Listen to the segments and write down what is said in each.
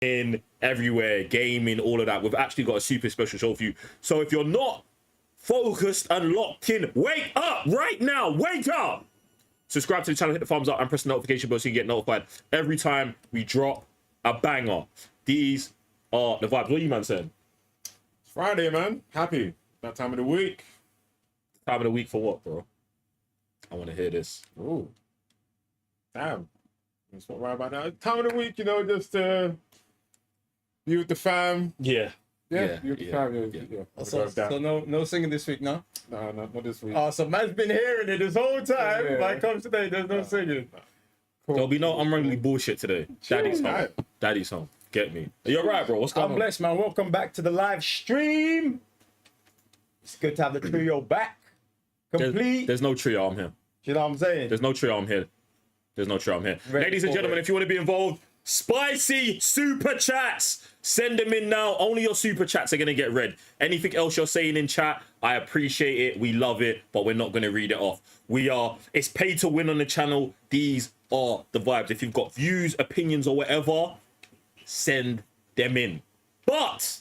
in everywhere, gaming, all of that. We've actually got a super special show for you. So if you're not focused and locked in, wake up right now. Wake up. Subscribe to the channel, hit the thumbs up, and press the notification bell so you get notified every time we drop a banger. These are the vibes. What are you, man, saying? It's Friday, man. Happy. That time of the week. Time of the week for what, bro? I want to hear this. Ooh. Damn. That's not right about that. Time of the week, you know, just be with the fam. Yeah. Yeah, be with the fam. Yeah. So no singing this week, no? No, not this week. Oh, so man's been hearing it this whole time. Yeah. But it comes today, there's no singing. Cool. There'll be no unruly bullshit today. Daddy's home. Right. Daddy's home. Get me. You're right, bro. What's going on? I'm blessed, man. Welcome back to the live stream. It's good to have the trio back. Complete. There's no trio. I'm here. You know what I'm saying? There's no trio. I'm here. There's no trio. I'm here. Ladies and gentlemen, if you want to be involved, spicy super chats. Send them in now. Only your super chats are going to get read. Anything else you're saying in chat, I appreciate it. We love it, but we're not going to read it off. It's pay to win on the channel. These are the vibes. If you've got views, opinions, or whatever, send them in. But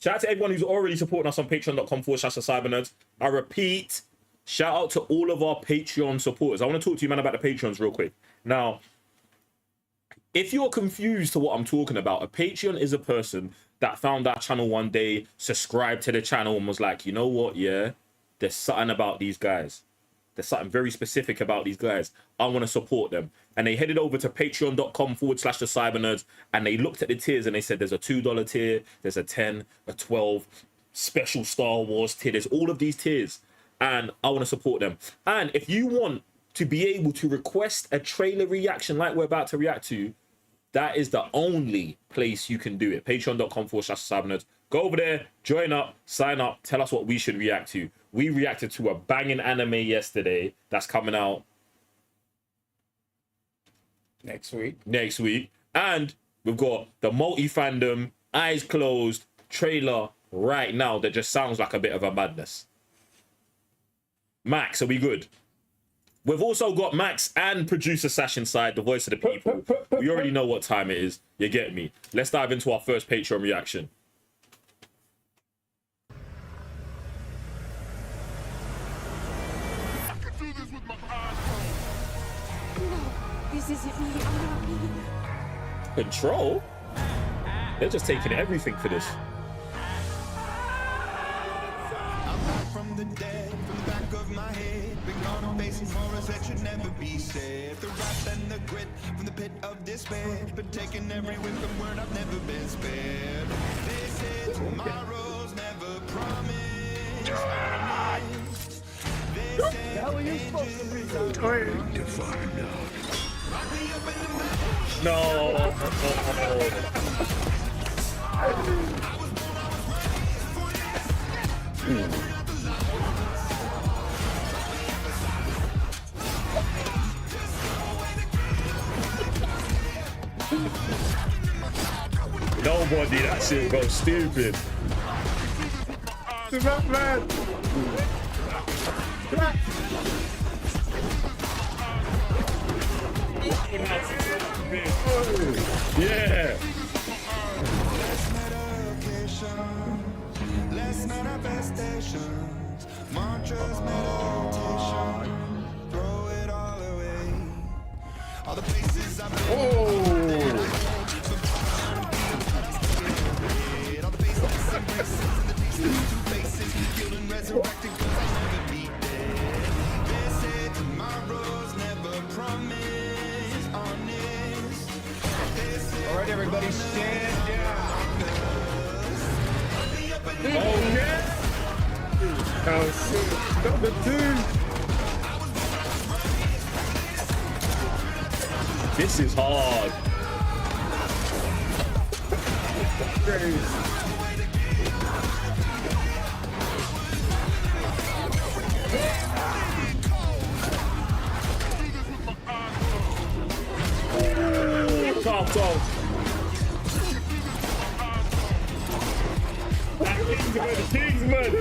shout out to everyone who's already supporting us on patreon.com/cybernerds. I repeat, shout out to all of our Patreon supporters. I want to talk to you, man, about the Patreons real quick. Now, if you're confused to what I'm talking about, a Patreon is a person that found our channel one day, subscribed to the channel, and was like, you know what, yeah, there's something about these guys. There's something very specific about these guys. I want to support them. And they headed over to patreon.com/cybernerds, and they looked at the tiers and they said, there's a $2 tier, there's a 10, a 12, special Star Wars tier. There's all of these tiers, and I want to support them. And if you want to be able to request a trailer reaction like we're about to react to, that is the only place you can do it. Patreon.com/cybernerds. Go over there, join up, sign up, tell us what we should react to. We reacted to a banging anime yesterday that's coming out Next week. And we've got the Multifandom, eyes closed trailer right now that just sounds like a bit of a madness. Max, are we good? We've also got Max and producer Sash inside, the voice of the people. We already know what time it is. You get me. Let's dive into our first Patreon reaction. This isn't me. I'm not me. Control? They're just taking everything for this. From the dead, from the back of my head, been gone facing horrors that should never be said. The wrath and the grit from the pit of despair, but taking every wicked word I've never been spared. They said tomorrow's never promised. They said How are you supposed to be? to find out. No. Nobody, that shit goes stupid. The rap man. Yeah. Less manifestations, mantras, meditation, throw it all away. All the places I've been, all the faces and graces and the taste of two faces, killed and resurrected 'cause I'll never be dead. They said tomorrow's never promised, honest. All right, everybody, stand down. Oh, yeah. Oh, shit. Number 2. This is hard. Tough. Kingsman.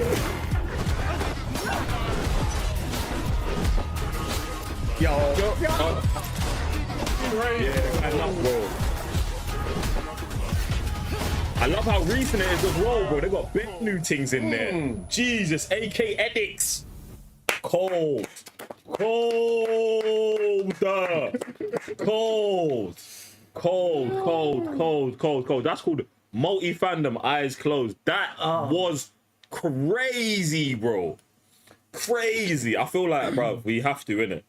Yo. Yeah, enough, bro. I love how recent it is as well, bro. They got big new things in there. Jesus, AK edits. Cold. Cold. Cold. Cold. That's called Multifandom, eyes closed. That was crazy, bro. Crazy. I feel like, bro, we have to, innit?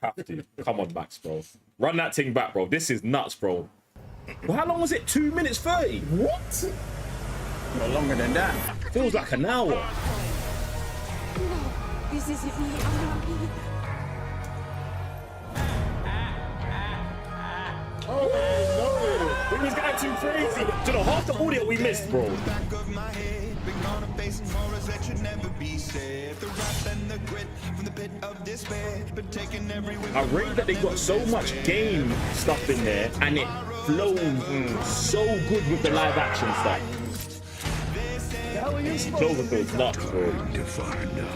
Have to. Come on, Max, bro. Run that thing back, bro. This is nuts, bro. Well, how long was it? 2 minutes 30? What? No longer than that. Feels like an hour. No, this isn't me. I'm not me. We was going too crazy. You know, half the audio we missed, bro. Back of my head, been gone and facing horrors that should never be said. The wrath and the grit from the pit of despair, but taking every whip. I rate that they got so much game stuff in there, and it flows so good with the live action stuff. Cloverfield's nuts, bro. To find out.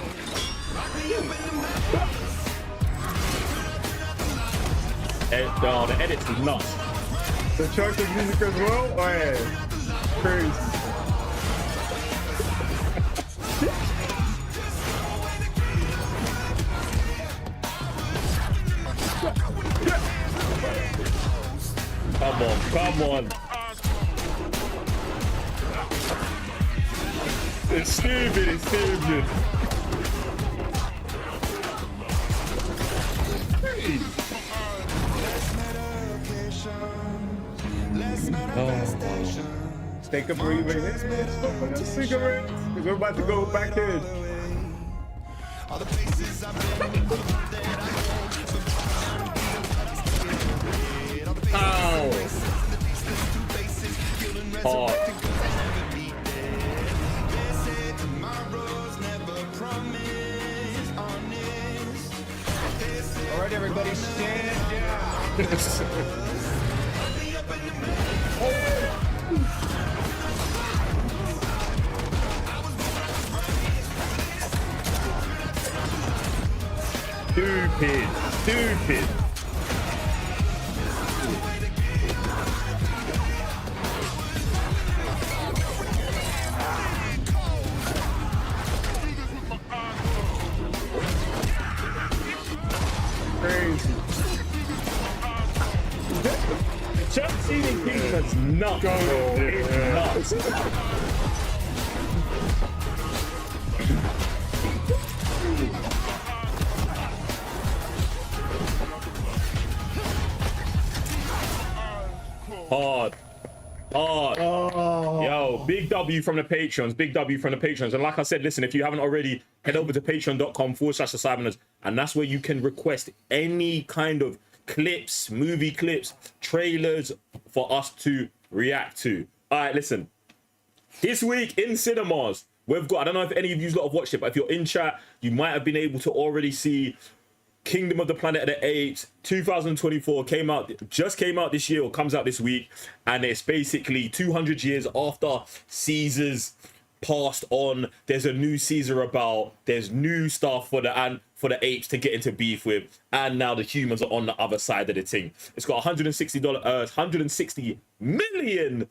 The edits is nuts. The choice of music as well? Oh yeah. Crazy. Come on. It's stupid. Take a breather. Smoke a cigarette. Because we're about to go back in. All the places I've been, Ow. Hard. All right, everybody, stand down. Stupid. Crazy. Just seeing Kingdom's nuts, bro. It's nuts. Hard. Yo, big W from the Patreons. And like I said, listen, if you haven't already, head over to patreon.com/assignments, and that's where you can request any kind of clips, movie clips, trailers for us to react to. All right, listen. This week in cinemas, we've got, I don't know if any of you lot have watched it, but if you're in chat, you might have been able to already see Kingdom of the Planet of the Apes 2024 just came out this year, or comes out this week, and it's basically 200 years after Caesar's passed on. There's a new Caesar about, there's new stuff for the apes to get into beef with, and now the humans are on the other side of the thing. It's got $160 million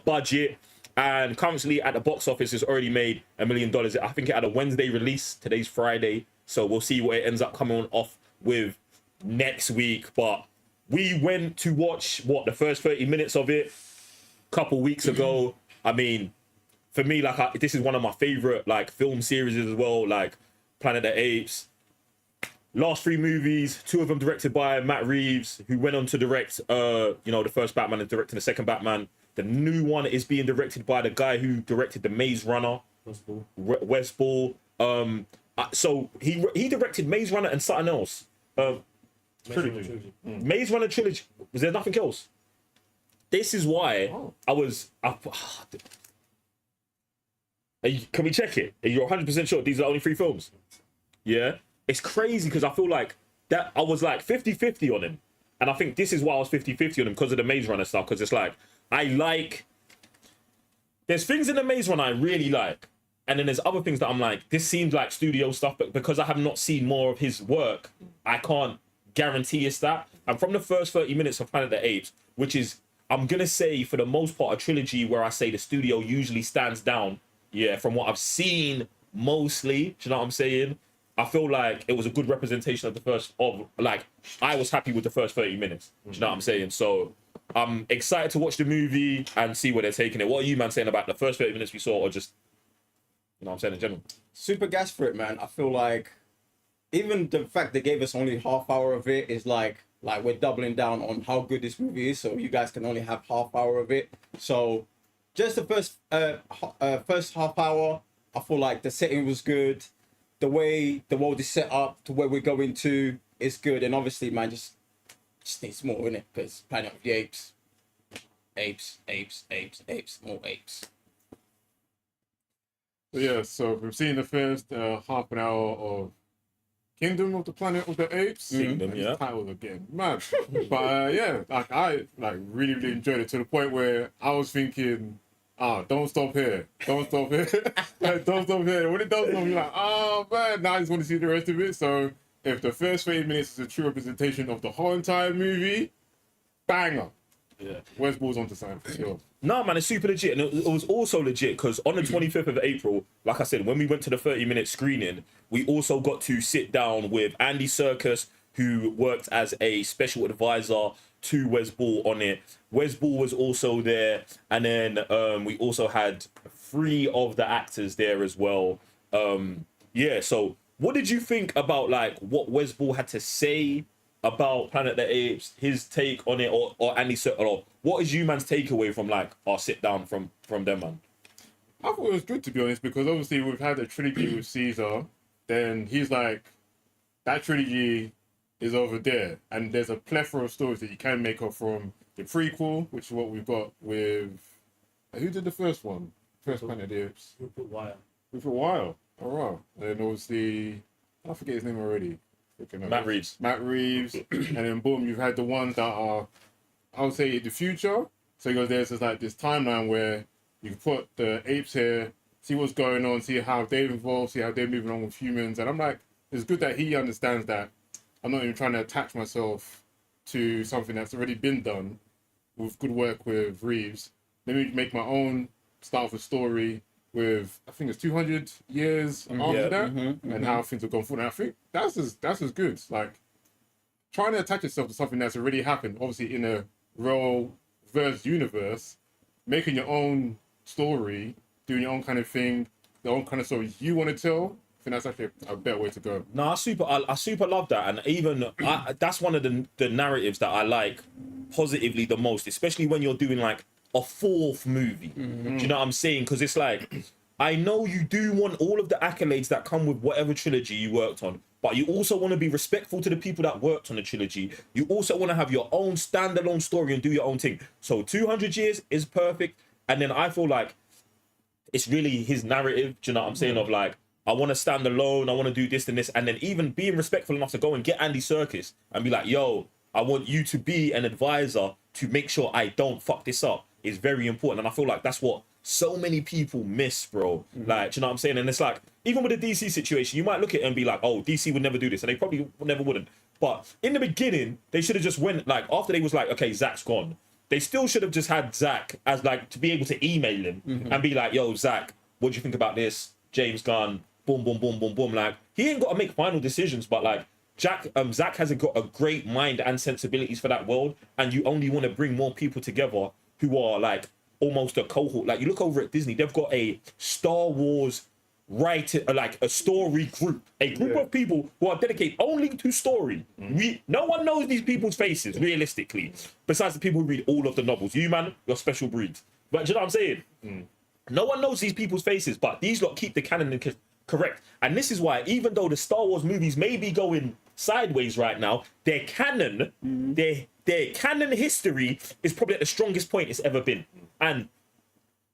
budget, and currently at the box office it's already made $1 million. I think it had a Wednesday release. Today's Friday. So we'll see what it ends up coming off with next week. But we went to watch, the first 30 minutes of it a couple weeks ago. I mean, for me, like, this is one of my favorite, like, film series as well, like Planet of the Apes. Last 3 movies, 2 of them directed by Matt Reeves, who went on to direct, the first Batman and directing the second Batman. The new one is being directed by the guy who directed The Maze Runner, Wes Ball. So he directed Maze Runner and something else. Trilogy. Maze Runner trilogy. Was there nothing else? This is why can we check it? Are you 100% sure these are only 3 films? Yeah. It's crazy because I feel like that I was like 50-50 on him. And I think this is why I was 50-50 on him, because of the Maze Runner stuff. Because it's like, there's things in the Maze Runner I really like. And then there's other things that I'm like, this seems like studio stuff, but because I have not seen more of his work, I can't guarantee it's that. And from the first 30 minutes of Planet of the Apes, which is I'm gonna say for the most part a trilogy where I say the studio usually stands down. Yeah, from what I've seen mostly. Do you know what I'm saying? I feel like it was a good representation of the first I was happy with the first 30 minutes. Do you know what I'm saying? So I'm excited to watch the movie and see where they're taking it. What are you, man, saying about the first 30 minutes we saw, or just, you know what I'm saying, in general? Super gas for it, man. I feel like even the fact they gave us only half hour of it is like we're doubling down on how good this movie is, so you guys can only have half hour of it. So just the first half hour, I feel like the setting was good. The way the world is set up to where we're going to is good. And obviously, man, just needs more, innit? Because Planet of the Apes. Apes, more apes. Yeah, so we've seen the first half an hour of Kingdom of the Planet of the Apes. Kingdom, yeah. Titles again, mad. But yeah, like I really enjoyed it to the point where I was thinking, don't stop here. Don't stop here. Don't stop here. When it does stop, you're like, oh man, now I just want to see the rest of it. So if the first 30 minutes is a true representation of the whole entire movie, banger. Yeah. Where's Balls on to sign for sure? No, man, it's super legit. And it was also legit because on the 25th of April, like I said, when we went to the 30-minute screening, we also got to sit down with Andy Serkis, who worked as a special advisor to Wes Ball on it. Wes Ball was also there. And then we also had 3 of the actors there as well. Yeah, so what did you think about like what Wes Ball had to say about Planet of the Apes, his take on it, or Andy Serkis, or what is you man's takeaway from like our sit down from them, man? I thought it was good, to be honest, because obviously we've had a trilogy with Caesar. Then he's like, that trilogy is over there, and there's a plethora of stories that you can make up from the prequel, which is what we've got with who did the first one? First Planet of the Apes. Rupert Wyle. Oh wow. And then obviously, I forget his name already. Matt Reeves. And then boom, you've had the ones that are, I would say, the future. So he goes, there's just like this timeline where you can put the apes here, see what's going on, see how they've evolved, see how they're moving on with humans. And I'm like, it's good that he understands that I'm not even trying to attach myself to something that's already been done with good work with Reeves. Let me make my own start of a story with, I think it's 200 years after that, and how things have gone forward. And I think that's as good. Like, trying to attach yourself to something that's already happened, obviously in a role-verse universe, making your own story, doing your own kind of thing, the own kind of story you want to tell. I think that's actually a better way to go. No, I super love that, and even that's one of the narratives that I like positively the most, especially when you're doing like a 4th movie. Do you know what I'm saying? Because it's like, I know you do want all of the accolades that come with whatever trilogy you worked on, but you also want to be respectful to the people that worked on the trilogy. You also want to have your own standalone story and do your own thing. So 200 years is perfect, and then I feel like it's really his narrative. Do you know what I'm saying? Of like, I want to stand alone, I want to do this and this, and then even being respectful enough to go and get Andy Serkis and be like, yo, I want you to be an advisor to make sure I don't fuck this up is very important. And I feel like that's what so many people miss, bro. Like, do you know what I'm saying? And it's like, even with the DC situation, you might look at it and be like, oh, DC would never do this, and they probably never wouldn't. But in the beginning, they should have just went, like, after they was like, okay, Zach's gone, they still should have just had Zach as like, to be able to email him and be like, yo, Zach, what do you think about this? James Gunn, boom, boom, boom, boom, boom. Like, he ain't got to make final decisions, but like, Zach hasn't got a great mind and sensibilities for that world, and you only want to bring more people together who are like almost a cohort. Like, you look over at Disney, they've got a Star Wars like a story group, a group of people who are dedicated only to story. No one knows these people's faces realistically, besides the people who read all of the novels. You, man, you're special breeds. But do you know what I'm saying? No one knows these people's faces, but these lot keep the canon correct. And this is why, even though the Star Wars movies may be going sideways right now, their canon, their canon history is probably at the strongest point it's ever been. And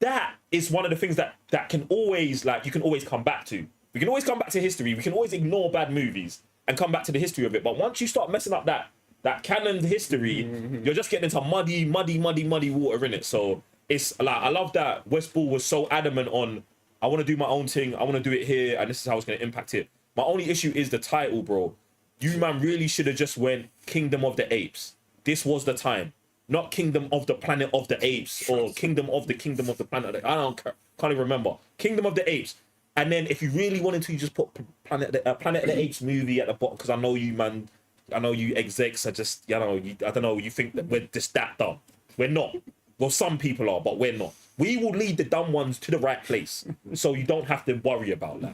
that is one of the things that can always, like, you can always come back to. We can always come back to history. We can always ignore bad movies and come back to the history of it. But once you start messing up that canon history, you're just getting into muddy water in it. So it's like, I love that Wes Ball was so adamant on, I want to do my own thing, I want to do it here, and this is how it's going to impact it. My only issue is the title, bro. You, man, really should have just went Kingdom of the Apes. This was the time. not Kingdom of the Planet of the Apes or Kingdom of the Planet of the, I don't care, can't even remember. Kingdom of the Apes. And then if you really wanted to, you just put Planet of the Apes movie at the bottom, because I know you, man. I know you execs are just, you know, I don't know, you think that we're just that dumb. We're not. Well, some people are, but we're not. We will lead the dumb ones to the right place, so you don't have to worry about that.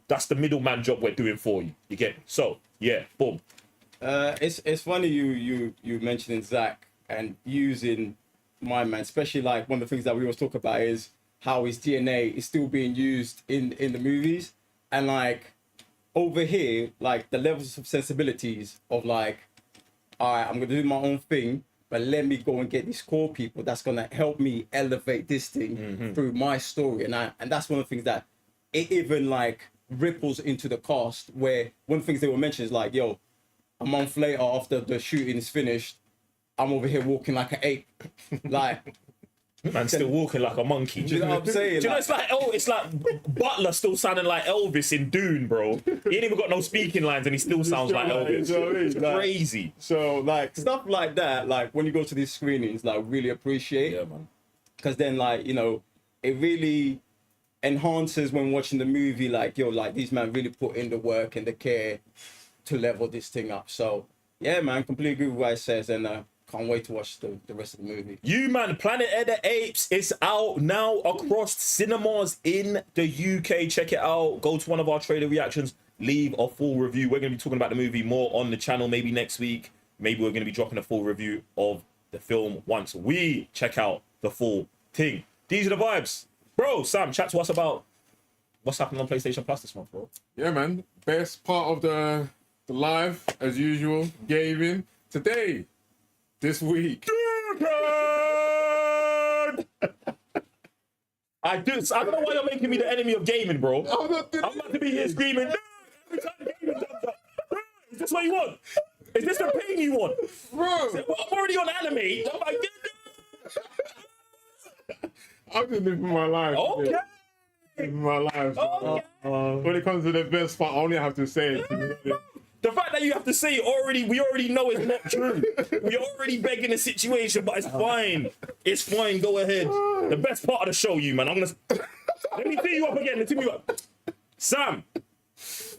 That's the middleman job we're doing for you. You get me? So yeah, boom. It's funny you mentioning Zach and using my man, especially like one of the things that we always talk about is how his DNA is still being used in the movies, and like over here, like the levels of sensibilities of like, all right, I'm gonna do my own thing, but let me go and get these core people that's gonna help me elevate this thing through my story, and that's one of the things that it even like ripples into the cast, where one of the things they were mentioning is like, yo, a month later after the shooting is finished, I'm over here walking like an ape, like. Man, still walking like a monkey. Do you know what I'm saying? Do you know, it's like Butler still sounding like Elvis in Dune, bro. He ain't even got no speaking lines and he still sounds like Elvis. You know what I mean? It's crazy. So like stuff like that, like when you go to these screenings, like really appreciate. Yeah, man. Because then like, you know, it really enhances when watching the movie, like, yo, like these men really put in the work and the care to level this thing up. So yeah, man, completely agree with what it says, and can't wait to watch the rest of the movie. You, man, Planet of the Apes is out now across cinemas in the UK. Check it out. Go to one of our trailer reactions. Leave a full review. We're going to be talking about the movie more on the channel maybe next week. Maybe we're going to be dropping a full review of the film once we check out the full thing. These are the vibes. Bro, Sam, chat to us about what's happening on PlayStation Plus this month, bro. Yeah, man. Best part of the live, as usual, gaming. Today, this week. I don't know why you're making me the enemy of gaming, bro. I'm about to be here screaming. Every time gaming comes up. Is this what you want? Is this the pain you want? Bro, I'm already on anime. I'm like, I'm just living my life. okay. Living my life. Okay. When it comes to the best part, I only have to say it. The fact that you have to say it already, we already know it's not true. We're already begging the situation, but it's fine. It's fine. Go ahead. The best part of the show, you man. I'm gonna let me tee you up again. Let me tee you up. Sam,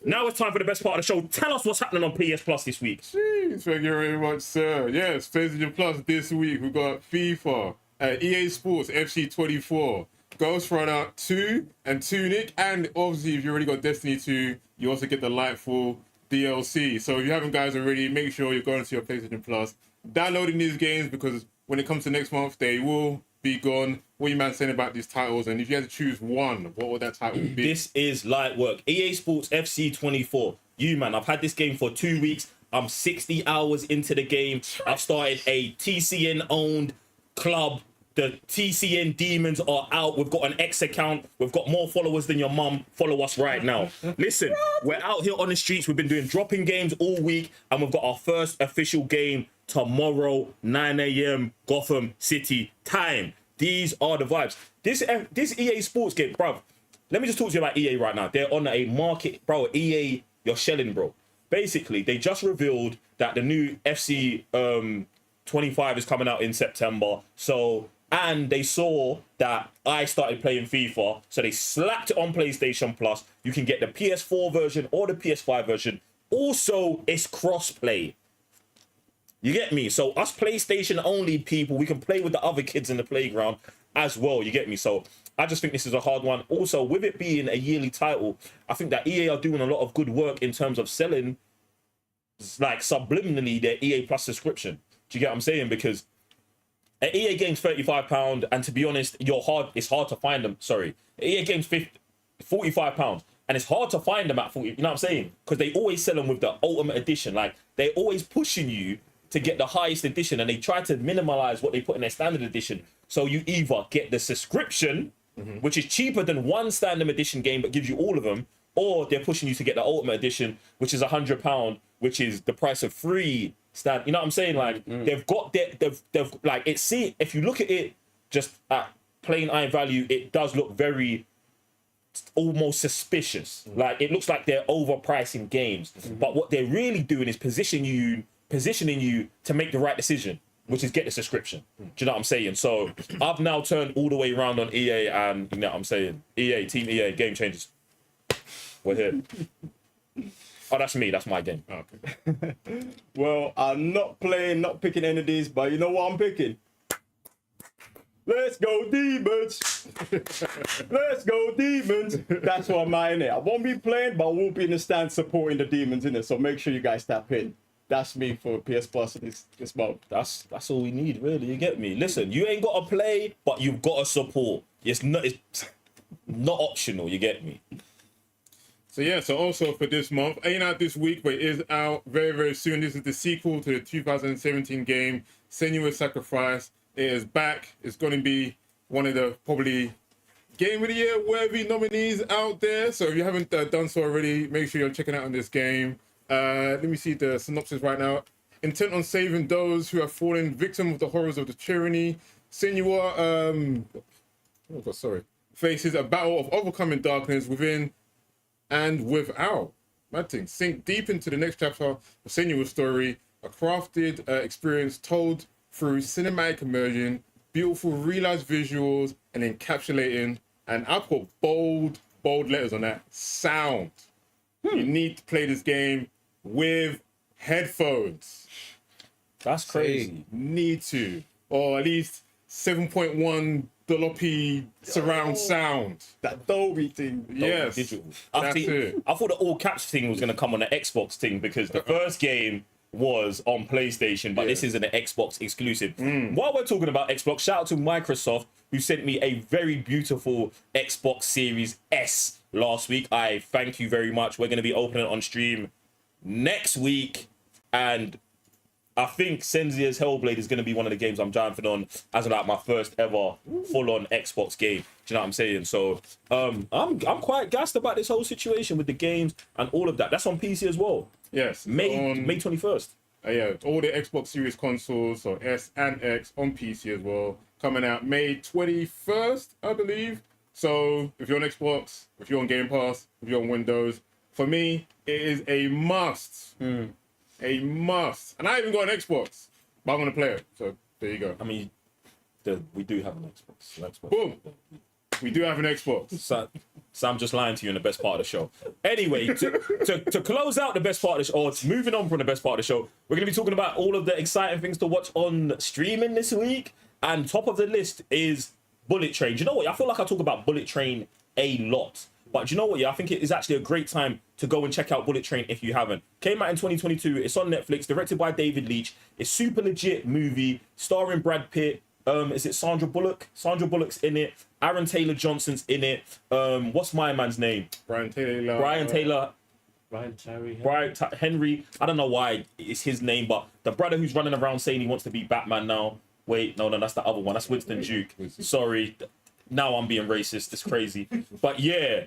now it's time for the best part of the show. Tell us what's happening on PS Plus this week. Jeez, thank you very much, sir. Yes, PlayStation Plus this week. We've got FIFA, EA Sports, FC 24, Ghost Runner 2, and Tunic. And obviously, if you already got Destiny 2, you also get the Lightfall DLC. So if you haven't, guys, already, make sure you're going to your PlayStation Plus, downloading these games, because when it comes to next month, they will be gone. What are you man saying about these titles? And if you had to choose one, what would that title be? This is light work. EA Sports FC 24. You man, I've had this game for 2 weeks. I'm 60 hours into the game. I've started a TCN owned club. The TCN demons are out. We've got an X account. We've got more followers than your mum. Follow us right now. Listen, we're out here on the streets. We've been doing dropping games all week, and we've got our first official game tomorrow, 9 a.m. Gotham City time. These are the vibes. This EA Sports game, bro. Let me just talk to you about EA right now. They're on a market, bro. EA, you're shelling, bro. Basically, they just revealed that the new FC 25 is coming out in September. And they saw that I started playing FIFA, so they slapped it on PlayStation Plus. You can get the PS4 version or the PS5 version. Also, it's cross-play. You get me? So us PlayStation-only people, we can play with the other kids in the playground as well. You get me? So I just think this is a hard one. Also, with it being a yearly title, I think that EA are doing a lot of good work in terms of selling, like, subliminally their EA Plus subscription. Do you get what I'm saying? Because an EA game's £35, and to be honest, it's hard to find them. Sorry. An EA game's £45, and it's hard to find them at 40. You know what I'm saying? Because they always sell them with the Ultimate Edition. Like, they're always pushing you to get the highest edition, and they try to minimize what they put in their standard edition. So you either get the subscription, which is cheaper than one standard edition game but gives you all of them, or they're pushing you to get the Ultimate Edition, which is £100, which is the price of 3 stand. You know what I'm saying? Like, they've like, if you look at it just at plain eye value, it does look very almost suspicious. Like, it looks like they're overpricing games. But what they're really doing is positioning you to make the right decision. which is get the subscription. Do you know what I'm saying? So I've now turned all the way around on EA, and you know what I'm saying? EA, Team EA, game changers. We're here. Oh, that's me. That's my game. Oh, okay. Well, I'm not picking any of these, but you know what I'm picking? Let's go demons! Let's go demons! That's what I'm in it. I won't be playing, but I will be in the stand supporting the demons in it. So make sure you guys tap in. That's me for PS Plus this month. That's all we need, really. You get me? Listen, you ain't got to play, but you've got to support. It's not optional. You get me? So yeah, so also for this month, ain't out this week, but it is out very, very soon. This is the sequel to the 2017 game, Senua's Sacrifice. It is back. It's going to be one of the probably Game of the Year worthy nominees out there. So if you haven't done so already, make sure you're checking out on this game. Let me see the synopsis right now. Intent on saving those who have fallen victim of the horrors of the tyranny, Senua, faces a battle of overcoming darkness within and without. Mad thing. Sink deep into the next chapter of Senua's story, a crafted experience told through cinematic immersion, beautiful realized visuals, and encapsulating, and I put bold letters on that, sound. You need to play this game with headphones. That's crazy. Need to. Or at least 7.1 Dolopy surround sound. That Dolby thing. Yes. Digital. That's it. I thought the all caps thing was going to come on the Xbox thing because the first game was on PlayStation, but this is an Xbox exclusive. While we're talking about Xbox, shout out to Microsoft who sent me a very beautiful Xbox Series S last week. I thank you very much. We're going to be opening it on stream next week, and I think Senzia's Hellblade is going to be one of the games I'm jumping on as like my first ever full-on Xbox game. Do you know what I'm saying? So I'm quite gassed about this whole situation with the games and all of that. That's on PC as well. Yes. May 21st. Yeah, all the Xbox Series consoles, so S and X on PC as well, coming out May 21st, I believe. So if you're on Xbox, if you're on Game Pass, if you're on Windows, for me, it is a must. A must. And I even got an Xbox, but I'm going to play it. So there you go. I mean, we do have an Xbox. Boom. We do have an Xbox. So I'm just lying to you in the best part of the show. Anyway, to close out the best part of the show, or moving on from the best part of the show, we're going to be talking about all of the exciting things to watch on streaming this week. And top of the list is Bullet Train. Do you know what? I feel like I talk about Bullet Train a lot. But do you know what? Yeah, I think it is actually a great time to go and check out Bullet Train if you haven't. Came out in 2022. It's on Netflix, directed by David Leitch. It's super legit movie, starring Brad Pitt. Is it Sandra Bullock? Sandra Bullock's in it. Aaron Taylor Johnson's in it. What's my man's name? Brian Taylor. Brian Henry. I don't know why it's his name, but the brother who's running around saying he wants to be Batman now. Wait, no, that's the other one. That's Winston Duke. Sorry. Now I'm being racist. It's crazy. But yeah,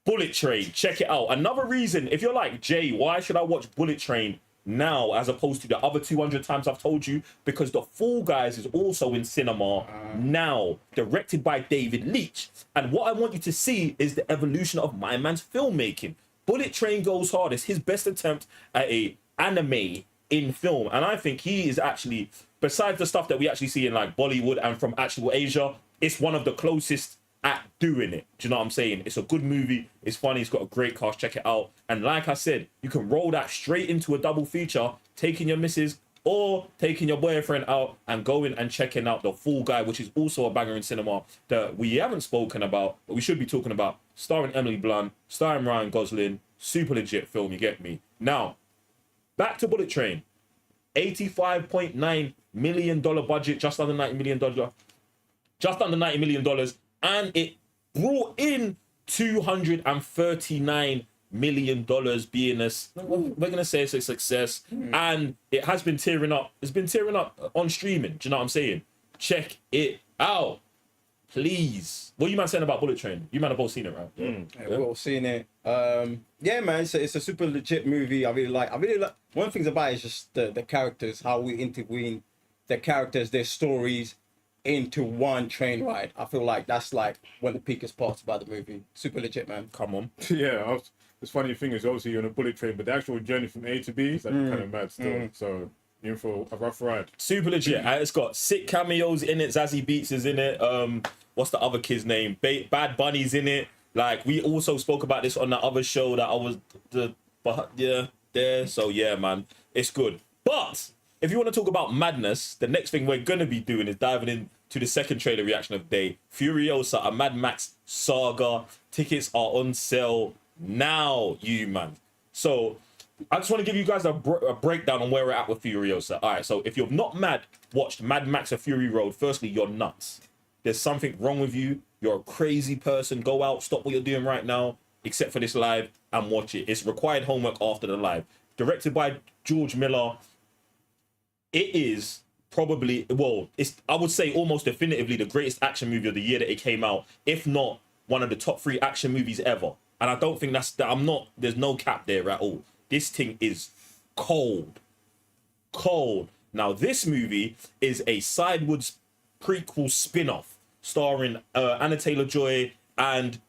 Bullet Train. Check it out. Another reason, if you're like, Jay, why should I watch Bullet Train now as opposed to the other 200 times I've told you? Because The Fall Guys is also in cinema now, directed by David Leitch. And what I want you to see is the evolution of my man's filmmaking. Bullet Train goes hard. It's his best attempt at a anime in film. And I think he is actually, besides the stuff that we actually see in like Bollywood and from actual Asia, it's one of the closest at doing it. Do you know what I'm saying? It's a good movie. It's funny. It's got a great cast. Check it out. And like I said, you can roll that straight into a double feature, taking your missus or taking your boyfriend out and going and checking out The Fall Guy, which is also a banger in cinema that we haven't spoken about, but we should be talking about. Starring Emily Blunt, starring Ryan Gosling. Super legit film, you get me? Now, back to Bullet Train. $85.9 million budget, just under $90 million. Just under $90 million. And it brought in $239 million, being a, we're going to say it's a success. And it has been tearing up. It's been tearing up on streaming. Do you know what I'm saying? Check it out. Please. What are you man saying about Bullet Train? You man have both seen it, right? Yeah, we've all seen it. Yeah, man, it's a super legit movie. I really like. One of the things about it is just the characters, how we intervene the characters, their stories into one train ride. I feel like that's like one of the peakest parts about the movie. Super legit, man. Come on. Yeah, it's funny thing is obviously you're on a bullet train, but the actual journey from A to B is like kind of mad still. So in for a rough ride. Super legit. It's got sick cameos in it. Zazie Beetz is in it. What's the other kid's name? Bad Bunny's in it. Like, we also spoke about this on the other show that I was there. So yeah, man, it's good. But if you want to talk about madness, the next thing we're gonna be doing is diving into the second trailer reaction of the day. Furiosa, a Mad Max saga. Tickets are on sale now, you man. So I just want to give you guys a breakdown on where we're at with Furiosa. All right, so if you've not watched Mad Max or Fury Road, firstly, you're nuts. There's something wrong with you. You're a crazy person. Go out, stop what you're doing right now, except for this live, and watch it. It's required homework after the live. Directed by George Miller. It is probably, well, I would say almost definitively the greatest action movie of the year that it came out, if not one of the top 3 action movies ever. And I don't think there's no cap there at all. This thing is cold. Now, this movie is a Sidewoods prequel spin-off starring Anna Taylor-Joy and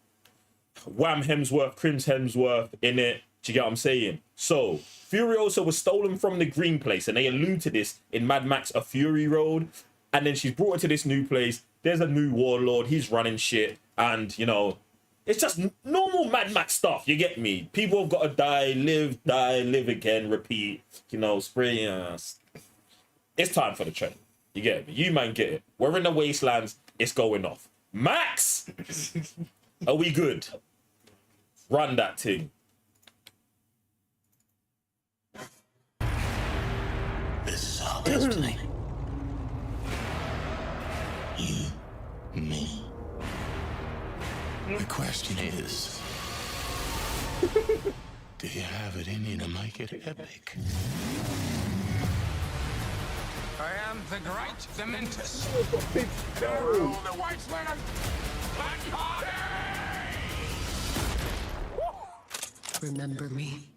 Wham Hemsworth, Chris Hemsworth in it. Do you get what I'm saying? So, Furiosa was stolen from the Green Place, and they allude to this in Mad Max: A Fury Road. And then she's brought her to this new place. There's a new warlord. He's running shit. And, you know, it's just normal Mad Max stuff. You get me? People have got to die, live again, repeat. You know, spray. It's time for the trend. You get me? You man get it. We're in the wastelands. It's going off. Max! Are we good? Run that thing. This is our destiny. You, me. The question is, do you have it in you to make it epic? I am the great Dementus. Rule the wasteland. Black party! Remember me.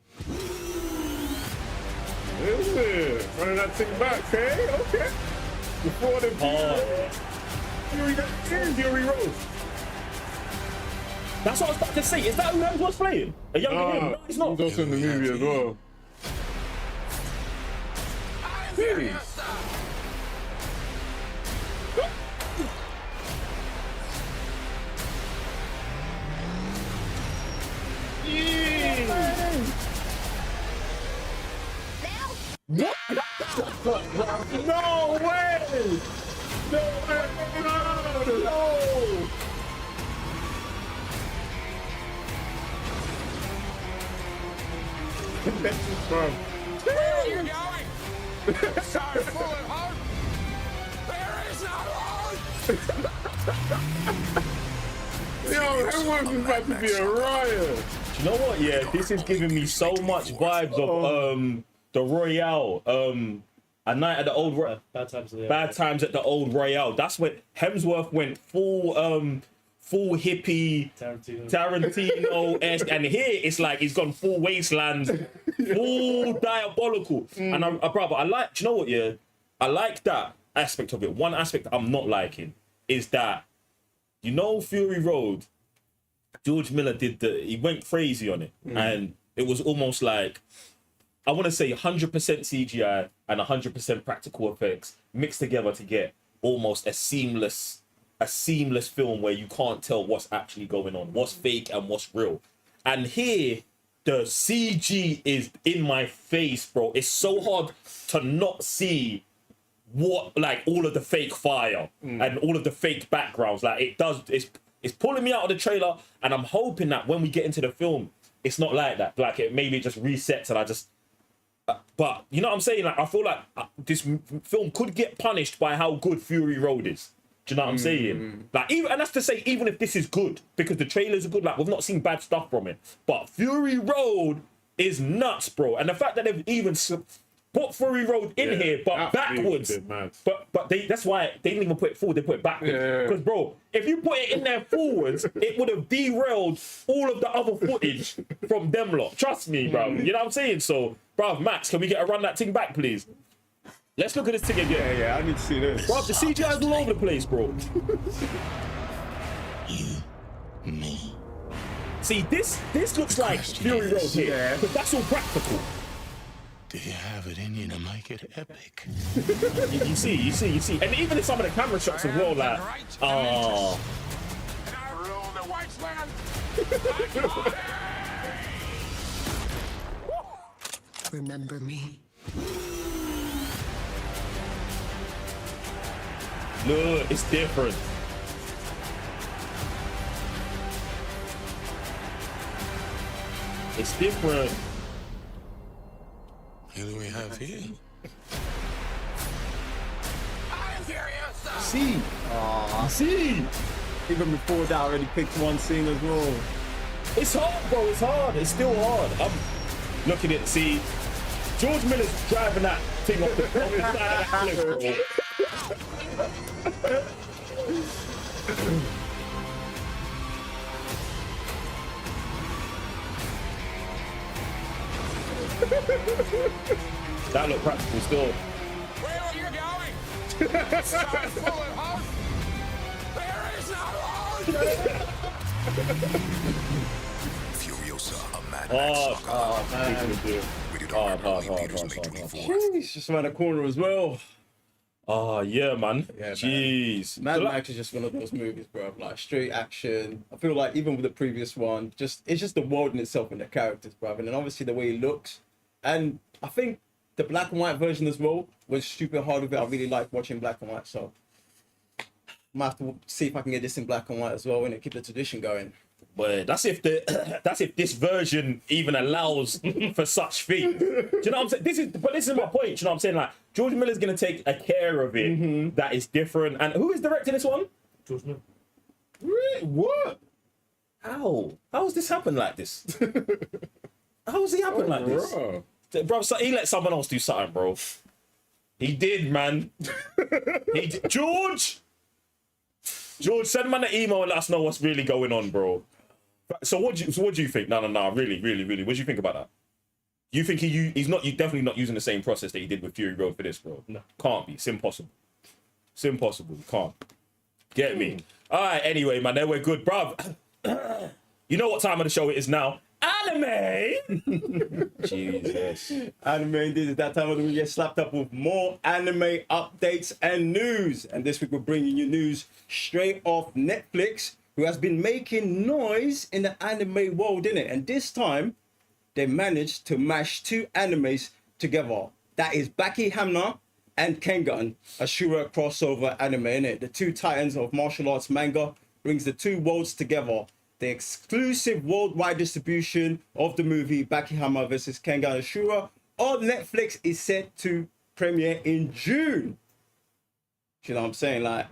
Yeah, running that thing back, hey? Okay. Before the Fury Road. That's what I was about to say. Is that who Hemsworth's playing? A younger him? No, he's not. He's also in the movie as well. Really? What? No way! No way! No! Where are you going? So full of hope. There is no hope. Yo, Hemsworth is about to be a riot. You know what? Yeah, this is giving me so much vibes of the Royale, A Night at the Old Bad Times at the Old Royale. That's when Hemsworth went full hippie Tarantino-esque, and here it's like he's gone full wasteland, full diabolical. And I like, do you know what? Yeah, I like that aspect of it. One aspect I'm not liking is that, you know, Fury Road, George Miller he went crazy on it, and it was almost like, I want to say 100% CGI and 100% practical effects mixed together to get almost a seamless film where you can't tell what's actually going on, what's fake and what's real. And here, the CG is in my face, bro. It's so hard to not see what, like, all of the fake fire and all of the fake backgrounds. Like, it's pulling me out of the trailer, and I'm hoping that when we get into the film, it's not like that. Like, it maybe just resets and I just... but, you know what I'm saying? Like, I feel like this film could get punished by how good Fury Road is. Do you know what I'm saying? Like, and that's to say, even if this is good, because the trailers are good, like, we've not seen bad stuff from it. But Fury Road is nuts, bro. And the fact that they've even put Fury Road in here, but backwards. But that's why they didn't even put it forward, they put it backwards. Because, bro, if you put it in there forwards, it would have derailed all of the other footage from them lot. Trust me, bro. You know what I'm saying? So, bro, Max, can we get a run that thing back, please? Let's look at this thing again. Yeah, I need to see this. Bro, the CGI is all over the place, bro. You, me. See, this looks like Fury Road here, but that's all practical. Do you have it in you to make it epic? You see. And even in some of the camera shots as well, like, oh. And I rule the wasteland. Remember me? Look, it's different. It's different. Who do we have here? I'm Furiosa. See? Even before that, I already picked one scene as well. It's hard, bro. It's hard. It's still hard. I'm looking at, see, George Miller's driving that thing off the side of that cliff, bro. That look practical still. Where are you going? Sorry, full of heart. There is no hope. Furiosa, a Mad Hard. Man. Hard. He's just around the corner as well. Oh, yeah, man. Yeah, man. Jeez. Mad Max is just one of those movies, bro. Like straight action. I feel like even with the previous one, it's just the world in itself and the characters, bro. And then obviously the way he looks. And I think the black and white version as well was stupid hard with it. I really like watching black and white, so might have to see if I can get this in black and white as well and keep the tradition going. But that's if this version even allows for such things. Do you know what I'm saying? This is my point. Do you know what I'm saying? Like, George Miller's gonna take a care of it that is different. And who is directing this one? George Miller. Really? What? How has this happened like this? How has he happened like this? Bro, so he let someone else do something, bro. He did, man. George, send man an email and let us know what's really going on, bro. So what do you think? No. Really. What do you think about that? You think he's definitely not using the same process that he did with Fury Road for this, bro? No. Can't be. It's impossible. Can't. Get me? All right. Anyway, man, then we're good, bro. You know what time of the show it is now? Anime. Jesus. Anime indeed is that time of the week. Get slapped up with more anime updates and news. And this week we're bringing you news straight off Netflix, who has been making noise in the anime world, innit? And this time they managed to mash two animes together. That is Baki Hamna and Kengan, a Shura crossover anime, innit? The two titans of martial arts manga brings the two worlds together. The exclusive worldwide distribution of the movie Baki Hamna vs. Kengan Ashura on Netflix is set to premiere in June. You know what I'm saying? Like,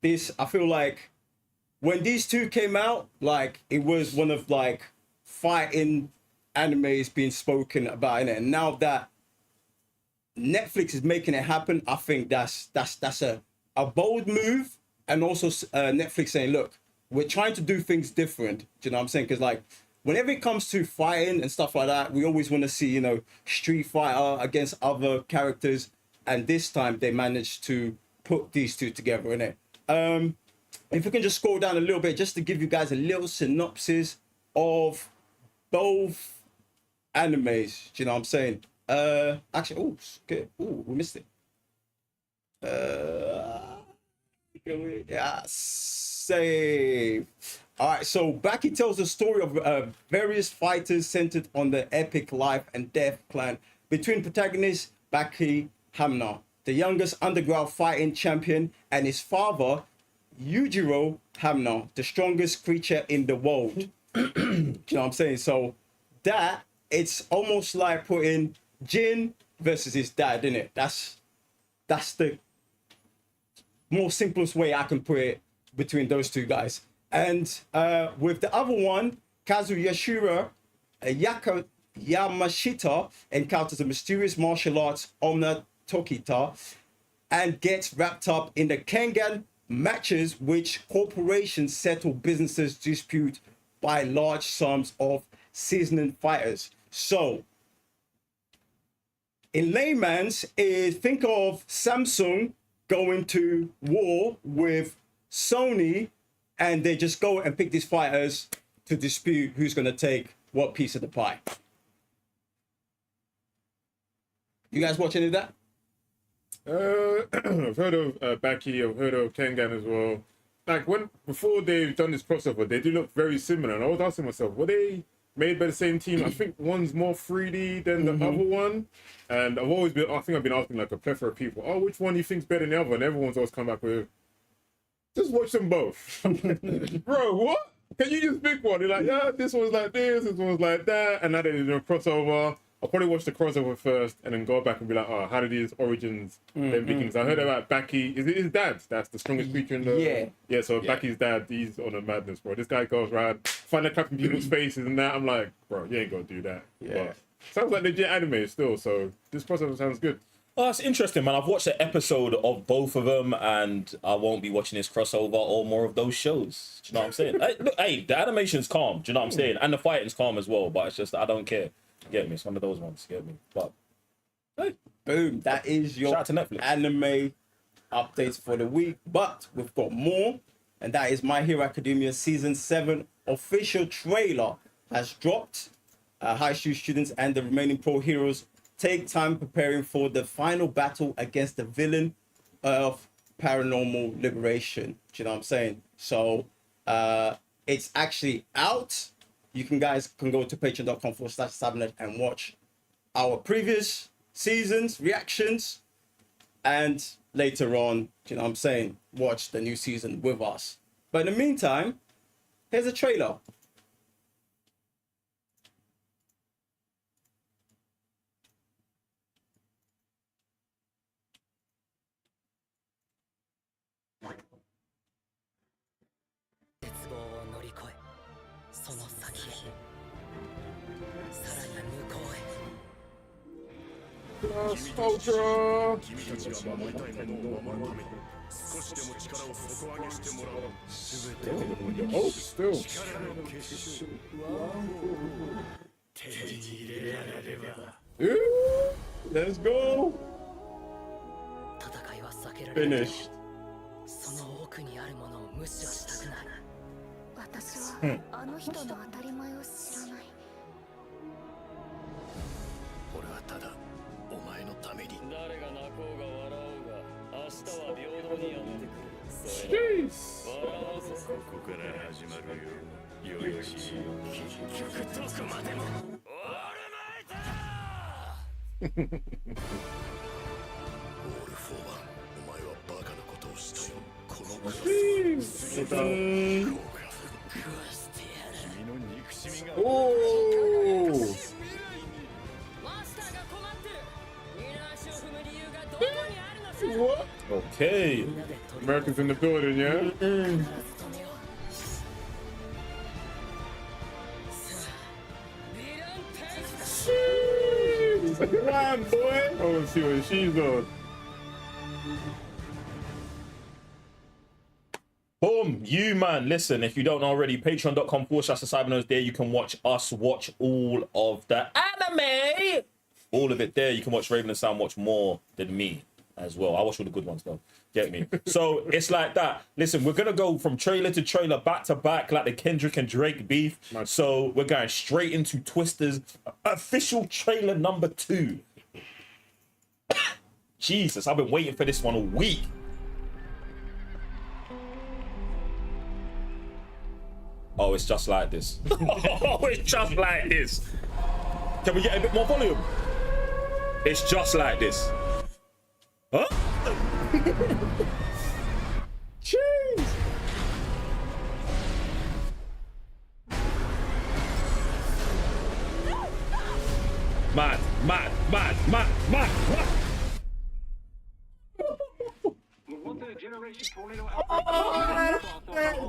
this, I feel like when these two came out, like, it was one of, like, fighting animes being spoken about in it. And now that Netflix is making it happen, I think that's a bold move. And also Netflix saying, look, we're trying to do things different. Do you know what I'm saying? Because, like, whenever it comes to fighting and stuff like that, we always want to see, you know, Street Fighter against other characters. And this time they managed to put these two together, innit? If we can just scroll down a little bit, just to give you guys a little synopsis of both animes. Do you know what I'm saying? Actually, oh, good. Oh, we missed it. Yeah, save. All right, so Baki tells the story of various fighters centered on the epic life and death plan between protagonist Baki Hamna, the youngest underground fighting champion, and his father, Yujiro Hamna, the strongest creature in the world. Do you know what I'm saying? So that, it's almost like putting Jin versus his dad, isn't it? That's the more simplest way I can put it between those two guys. And with the other one, Kazu Yashura Yamashita encounters a mysterious martial arts Omna Tokita and gets wrapped up in the Kengan matches, which corporations settle businesses dispute by large sums of seasoned fighters. So, in layman's, think of Samsung going to war with Sony, and they just go and pick these fighters to dispute who's going to take what piece of the pie. You guys watch any of that? I've heard of Baki. I've heard of Kengan as well. Like before they've done this crossover, they do look very similar. And I was asking myself, were they made by the same team? I think one's more 3D than the other one. And I think I've been asking like a plethora of people, oh, which one do you think's better than the other? And everyone's always come back with, just watch them both. Bro, what? Can you just pick one? They're like, yeah, this one's like this one's like that. And now they're doing a crossover. I'll probably watch the crossover first and then go back and be like, oh, how did these origins then begin? I heard about Baki. Is it his dad? That's the strongest creature in the... Yeah. Yeah, so Baki's dad, he's on a madness, bro. This guy goes around, finding clapping people's faces and that. I'm like, bro, you ain't gonna do that. Yeah. But sounds like legit anime still, so this crossover sounds good. Oh, it's interesting, man. I've watched an episode of both of them, and I won't be watching this crossover or more of those shows. Do you know what I'm saying? Hey, the animation's calm. Do you know what I'm saying? And the fighting's calm as well, but it's just, I don't care. Get me? It's one of those ones. Get me? But hey, boom, that is your shout out to Netflix. anime updates for the week. But we've got more, and that is My Hero Academia Season 7 official trailer has dropped. High school students and the remaining pro heroes take time preparing for the final battle against the villain of paranormal liberation. Do you know what I'm saying? So it's actually out. You guys can go to patreon.com/Sabnet and watch our previous seasons, reactions, and later on, do you know what I'm saying, watch the new season with us. But in the meantime, here's a trailer. Plus Ultra! 君たちが守りたいものを守るために少しでも力を底上げしてもらおう。全てを共に Oh, still. 力の結晶手に入れられれば Let's go! 戦いは避けられない。 Finished. その奥にあるものを無視はしたくない。私はあの人の当たり前を知らない。俺はただお前のために。誰が泣こうが笑おうが、明日は平等にやってくる。それ Jeez! 笑わせここから始まるよ。よいし、結局どこまでも。オールフォーワン、お前はバカなことをしたよ。このJeez! 君の憎しみが。 Oh! マスターが困ってる。二の足を踏む理由がどこにあるのさ。 What? okay. Americans in the building, yeah? Come on, boy! I want to see what she's on. Boom, you man, listen, if you don't know already, patreon.com/Cybernos, there you can watch us watch all of the anime. All of it there. You can watch Raven and Sam watch more than me as well. I watch all the good ones though. Get me? So it's like that. Listen, we're gonna go from trailer to trailer, back to back, like the Kendrick and Drake beef. Nice. So we're going straight into Twister's official trailer number 2. Jesus, I've been waiting for this one all week. Oh, it's just like this. Oh, it's just like this. Can we get a bit more volume? It's just like this. Huh? Jeez. Mad.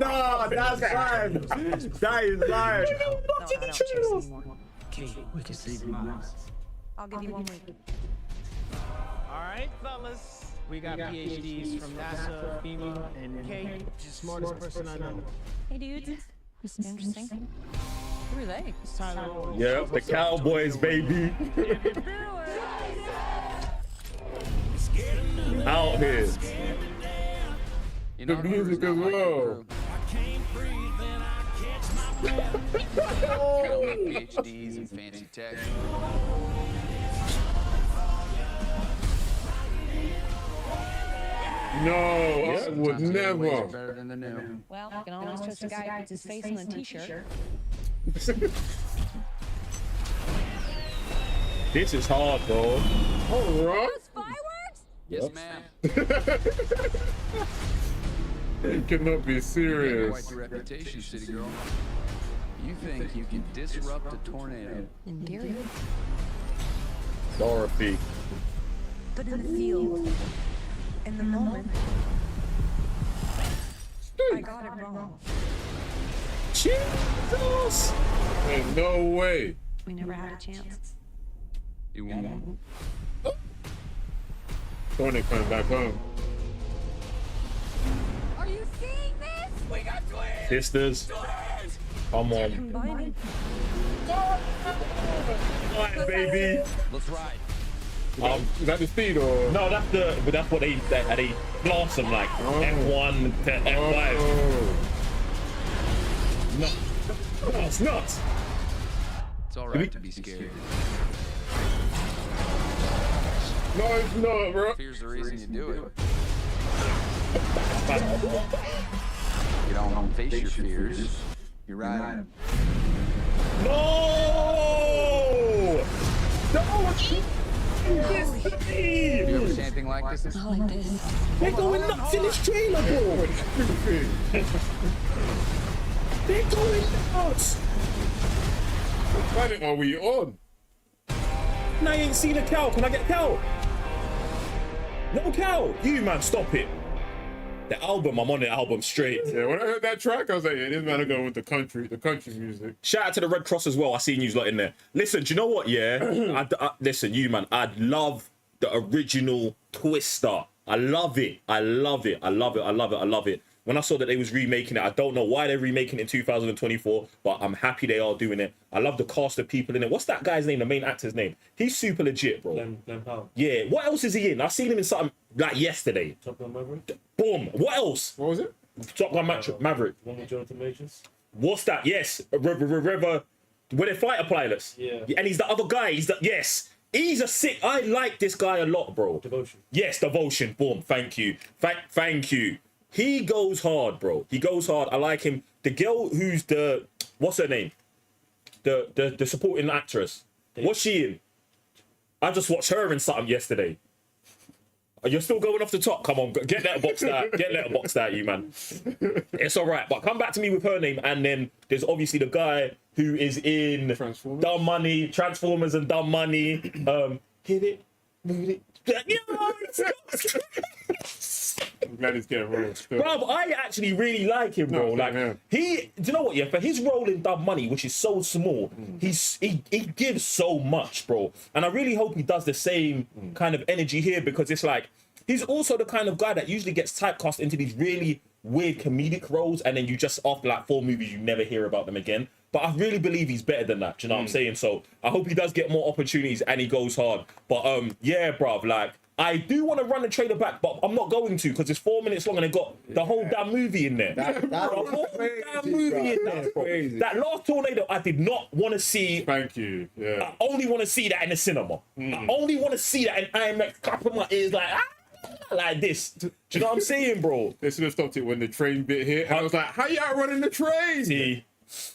No, that's live. That is live. We can save your lives. I'll give you 1 week. All right, fellas. We got PhDs from NASA, FEMA, and Kate, smartest person I know. Hey, dudes. This is interesting. Who are they? Tyler. Yep, the Cowboys, baby. Out here. The music as well. PhDs in fancy tech. No, I would never. Better than the new. Well, you can always trust a guy who puts his face on a t-shirt. This is hard, bro. All right. Fireworks? Yes, ma'am. You cannot be Quite serious. the reputation, city girl. You think you can disrupt a tornado? Endearing. Dorothy. But in the field, in the moment, I got it wrong. Jesus. There's no way. We never had a chance. You won't. Tony coming back home. Are you seeing this? We got twins! Sisters. Come on. Combining. Alright, baby. Let's ride. Is that the speed or? No, that's what they blossom like. F1 to F5. Oh. No, it's not. It's all right to be scared. No, it's not, bro. Fear's the reason you do it. You don't face your fears. You ride them. No! No! You ever see anything like this? Not like this. They're going nuts in this trailer, bro! They're going nuts! What planet are we on? And I ain't seen a cow. Can I get a cow? No cow! You, man, stop it. The album, I'm on the album straight. Yeah, when I heard that track, I was like, yeah, this man are going with the country music. Shout out to the Red Cross as well. I seen you lot in there. Listen, do you know what? Yeah, listen, you man. I love the original Twister. I love it. I love it. I love it. I love it. I love it. When I saw that they was remaking it, I don't know why they're remaking it in 2024, but I'm happy they are doing it. I love the cast of people in it. What's that guy's name? The main actor's name? He's super legit, bro. Glenn Powell. Yeah. What else is he in? I seen him in something like yesterday. Top Gun Maverick. Boom. What else? What was it? Top Gun Maverick. One with Jonathan Majors. What's that? Yes, River. Were they fighter pilots? Yeah. And he's the other guy. Yes. He's a sick. I like this guy a lot, bro. Devotion. Yes, Devotion. Boom. Thank you. Thank you. He goes hard, bro. He goes hard. I like him. The girl who's what's her name? The supporting actress. What's she in? I just watched her in something yesterday. You're still going off the top. Come on, get letterboxed out. Get letterboxed out, you man. It's all right, but come back to me with her name. And then there's obviously the guy who is in Transformers? Dumb Money, Transformers and Dumb Money. Hit it, move it. I'm glad he's getting rolled still. Bro, I actually really like him, bro. No, like man. do you know what? Yeah, for his role in Dumb Money, which is so small, he gives so much, bro. And I really hope he does the same kind of energy here, because it's like he's also the kind of guy that usually gets typecast into these really weird comedic roles, and then you just after like 4 movies you never hear about them again. But I really believe he's better than that. Do you know what I'm saying? So I hope he does get more opportunities and he goes hard. But yeah, bruv, like I do want to run the trailer back, but I'm not going to, because it's 4 minutes long and they got the whole damn movie in there. That Bro, was whole crazy, damn movie in bro. there, That's bro. crazy. That last tornado, I did not want to see. Thank you. Yeah. I only want to see that in the cinema. I only want to see that in IMAX, clapping my ears like this. Do you know what I'm saying, bro? They should have stopped it when the train bit hit. And I was like, how you outrunning the train? See,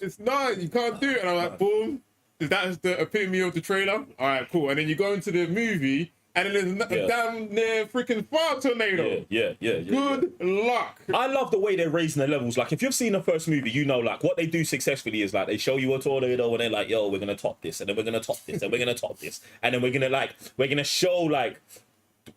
It's not, you can't do it. And I'm like, boom. That's the epitome of the trailer. All right, cool. And then you go into the movie, and then there's a damn near freaking fire tornado. yeah. Good luck. I love the way they're raising the levels. Like, if you've seen the first movie, you know, like, what they do successfully is, like, they show you a tornado and they're like, yo, we're going to top this, and then we're going to top this, and we're going to top this. And then we're going to show, like,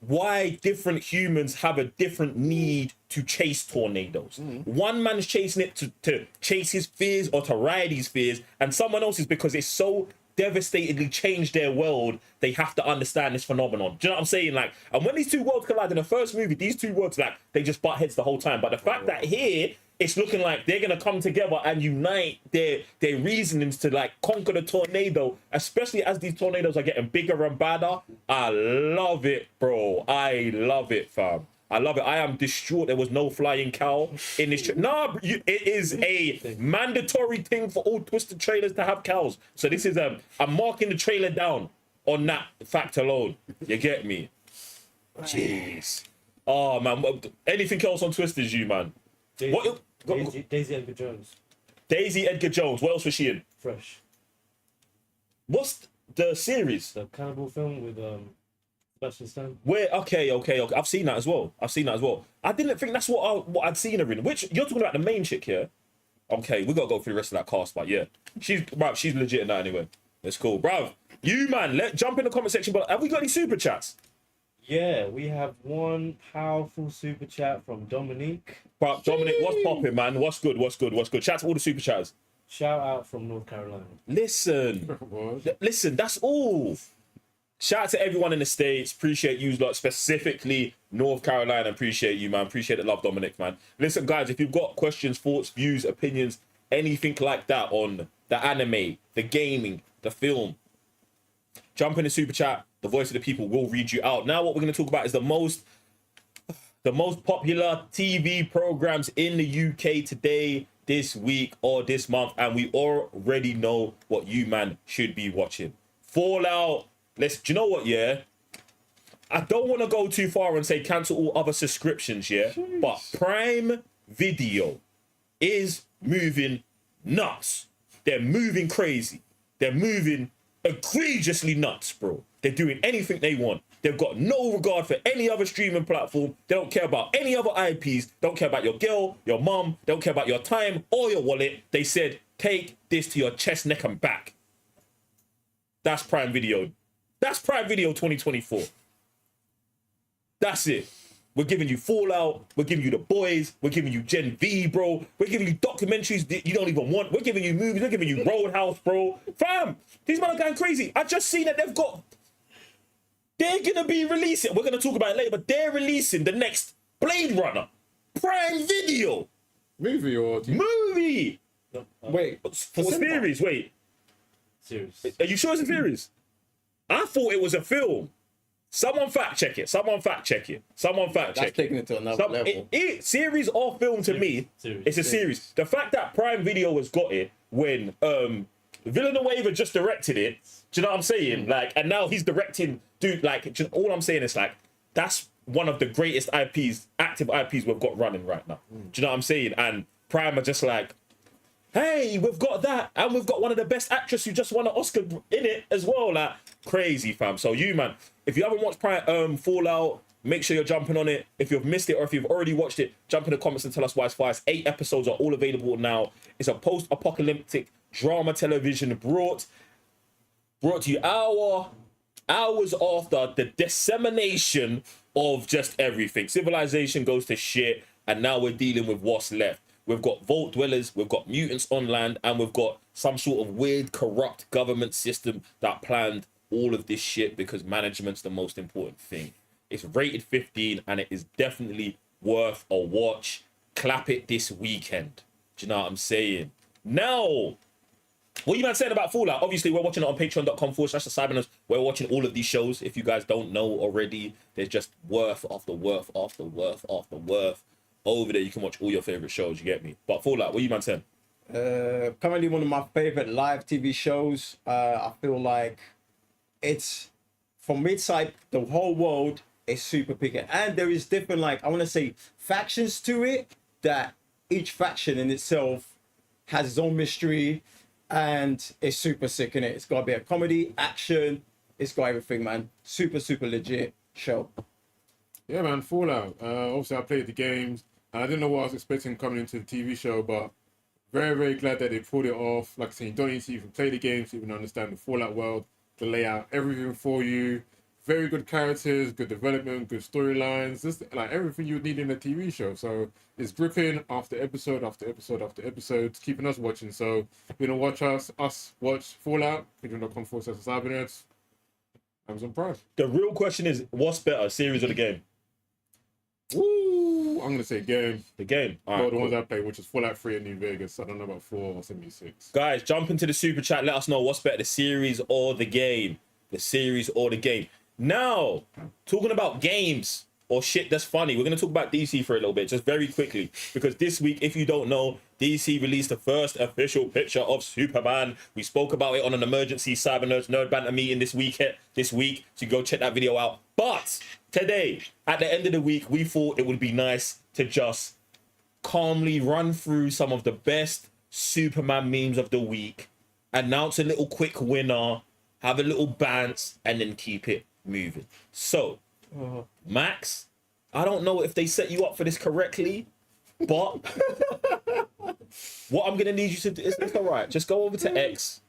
why different humans have a different need to chase tornadoes. One man's chasing it to chase his fears or to ride his fears, and someone else is because it's so devastatingly changed their world, they have to understand this phenomenon. Do you know what I'm saying? Like, and when these two worlds collide in the first movie, these two worlds, like, they just butt heads the whole time. But the fact that here it's looking like they're gonna come together and unite their reasonings to like conquer the tornado, especially as these tornadoes are getting bigger and badder. I love it, bro. I love it, fam. I love it. I am distraught there was no flying cow in this. Nah, it is a mandatory thing for all Twisted trailers to have cows. So this is I'm marking the trailer down on that fact alone. You get me? Jeez. Oh man, anything else on Twisters, you man? What? Daisy Edgar Jones. Daisy Edgar Jones. What else was she in? Fresh. What's the series? The cannibal film with Sebastian Stan. Where? Okay. I've seen that as well. I didn't think that's what I'd seen her in. Which you're talking about the main chick here? Okay, we gotta go through the rest of that cast, but yeah, she's legit in that anyway. It's cool, bruv. You man, jump in the comment section. But have we got any super chats? Yeah, we have one powerful super chat from Dominique. But Dominic, what's popping, man? What's good? Shout out to all the super chatters. Shout out from North Carolina. Listen, that's all. Shout out to everyone in the States. Appreciate you lot, specifically North Carolina. Appreciate you, man. Appreciate the love, Dominic, man. Listen, guys, if you've got questions, thoughts, views, opinions, anything like that on the anime, the gaming, the film, jump in the super chat. The voice of the people will read you out. Now, what we're going to talk about is the most popular TV programs in the UK today, this week, or this month, and we already know what you man should be watching. Fallout. Do you know what? Yeah, I don't want to go too far and say cancel all other subscriptions. Yeah, jeez. But Prime Video is moving nuts. They're moving crazy. They're moving egregiously nuts, bro. They're doing anything they want. They've got no regard for any other streaming platform. They don't care about any other IPs. Don't care about your girl, your mum. Don't care about your time or your wallet. They said, take this to your chest, neck, and back. That's Prime Video. That's Prime Video 2024. That's it. We're giving you Fallout. We're giving you The Boys. We're giving you Gen V, bro. We're giving you documentaries that you don't even want. We're giving you movies. We're giving you Roadhouse, bro. Fam, these men are going crazy. I just seen that they're going to be releasing, we're going to talk about it later, but they're releasing the next Blade Runner. Prime Video. Movie or... Movie. Wait. For series, wait. Series. Are you sure it's a series? I thought it was a film. Someone fact check it. That's taking it to another level. Series or film to me, it's a series. The fact that Prime Video has got it when Villanueva just directed it, do you know what I'm saying? Like, and now he's directing, dude, like, all I'm saying is like, that's one of the greatest IPs, active IPs we've got running right now. Do you know what I'm saying? And Prime are just like, hey, we've got that, and we've got one of the best actresses who just won an Oscar in it as well. Like, crazy, fam. So you, man, if you haven't watched Fallout, make sure you're jumping on it. If you've missed it or if you've already watched it, jump in the comments and tell us why it's fast. 8 episodes are all available now. It's a post-apocalyptic drama television brought to you hours after the dissemination of just everything. Civilization goes to shit, and now we're dealing with what's left. We've got vault dwellers, we've got mutants on land, and we've got some sort of weird, corrupt government system that planned all of this shit because management's the most important thing. It's rated 15, and it is definitely worth a watch. Clap it this weekend. Do you know what I'm saying? Now, what you man saying about Fallout? Obviously, we're watching it on patreon.com/thecyberners. We're watching all of these shows. If you guys don't know already, there's just worth after worth after worth after worth. Over there, you can watch all your favorite shows. You get me? But Fallout, what you man saying? Currently one of my favorite live TV shows. I feel like it's, from mid-side, the whole world is super picking. And there is different, like, I want to say, factions to it, that each faction in itself has its own mystery and it's super sick in it. It's got to be a comedy, action, it's got everything, man. Super, super legit show. Yeah, man, Fallout. Obviously, I played the games, and I didn't know what I was expecting coming into the TV show, but very, very glad that they pulled it off. Like I said, you don't need to even play the games to even understand the Fallout world, the layout, everything for you. Very good characters, good development, good storylines, just like everything you would need in a TV show. So it's gripping after episode after episode after episode, keeping us watching. So if you want to watch us watch Fallout, patreon.com/cybernerds. Amazon Prime. The real question is, what's better, series or the game? Ooh, I'm gonna say game. The game. All right, the cool. ones I played, which is Fallout 3 in New Vegas. I don't know about 4 or 76. Guys, jump into the super chat. Let us know what's better, the series or the game. The series or the game. Now, talking about games. or shit that's funny. We're going to talk about DC for a little bit, just very quickly. Because this week, if you don't know, DC released the first official picture of Superman. We spoke about it on an emergency Cyber Nerds Nerd Banter meeting this week. So go check that video out. But today, at the end of the week, we thought it would be nice to just calmly run through some of the best Superman memes of the week, announce a little quick winner, have a little bants, and then keep it moving. So, Max, I don't know if they set you up for this correctly, but what I'm gonna need you to do is, it's all right. Just go over to X.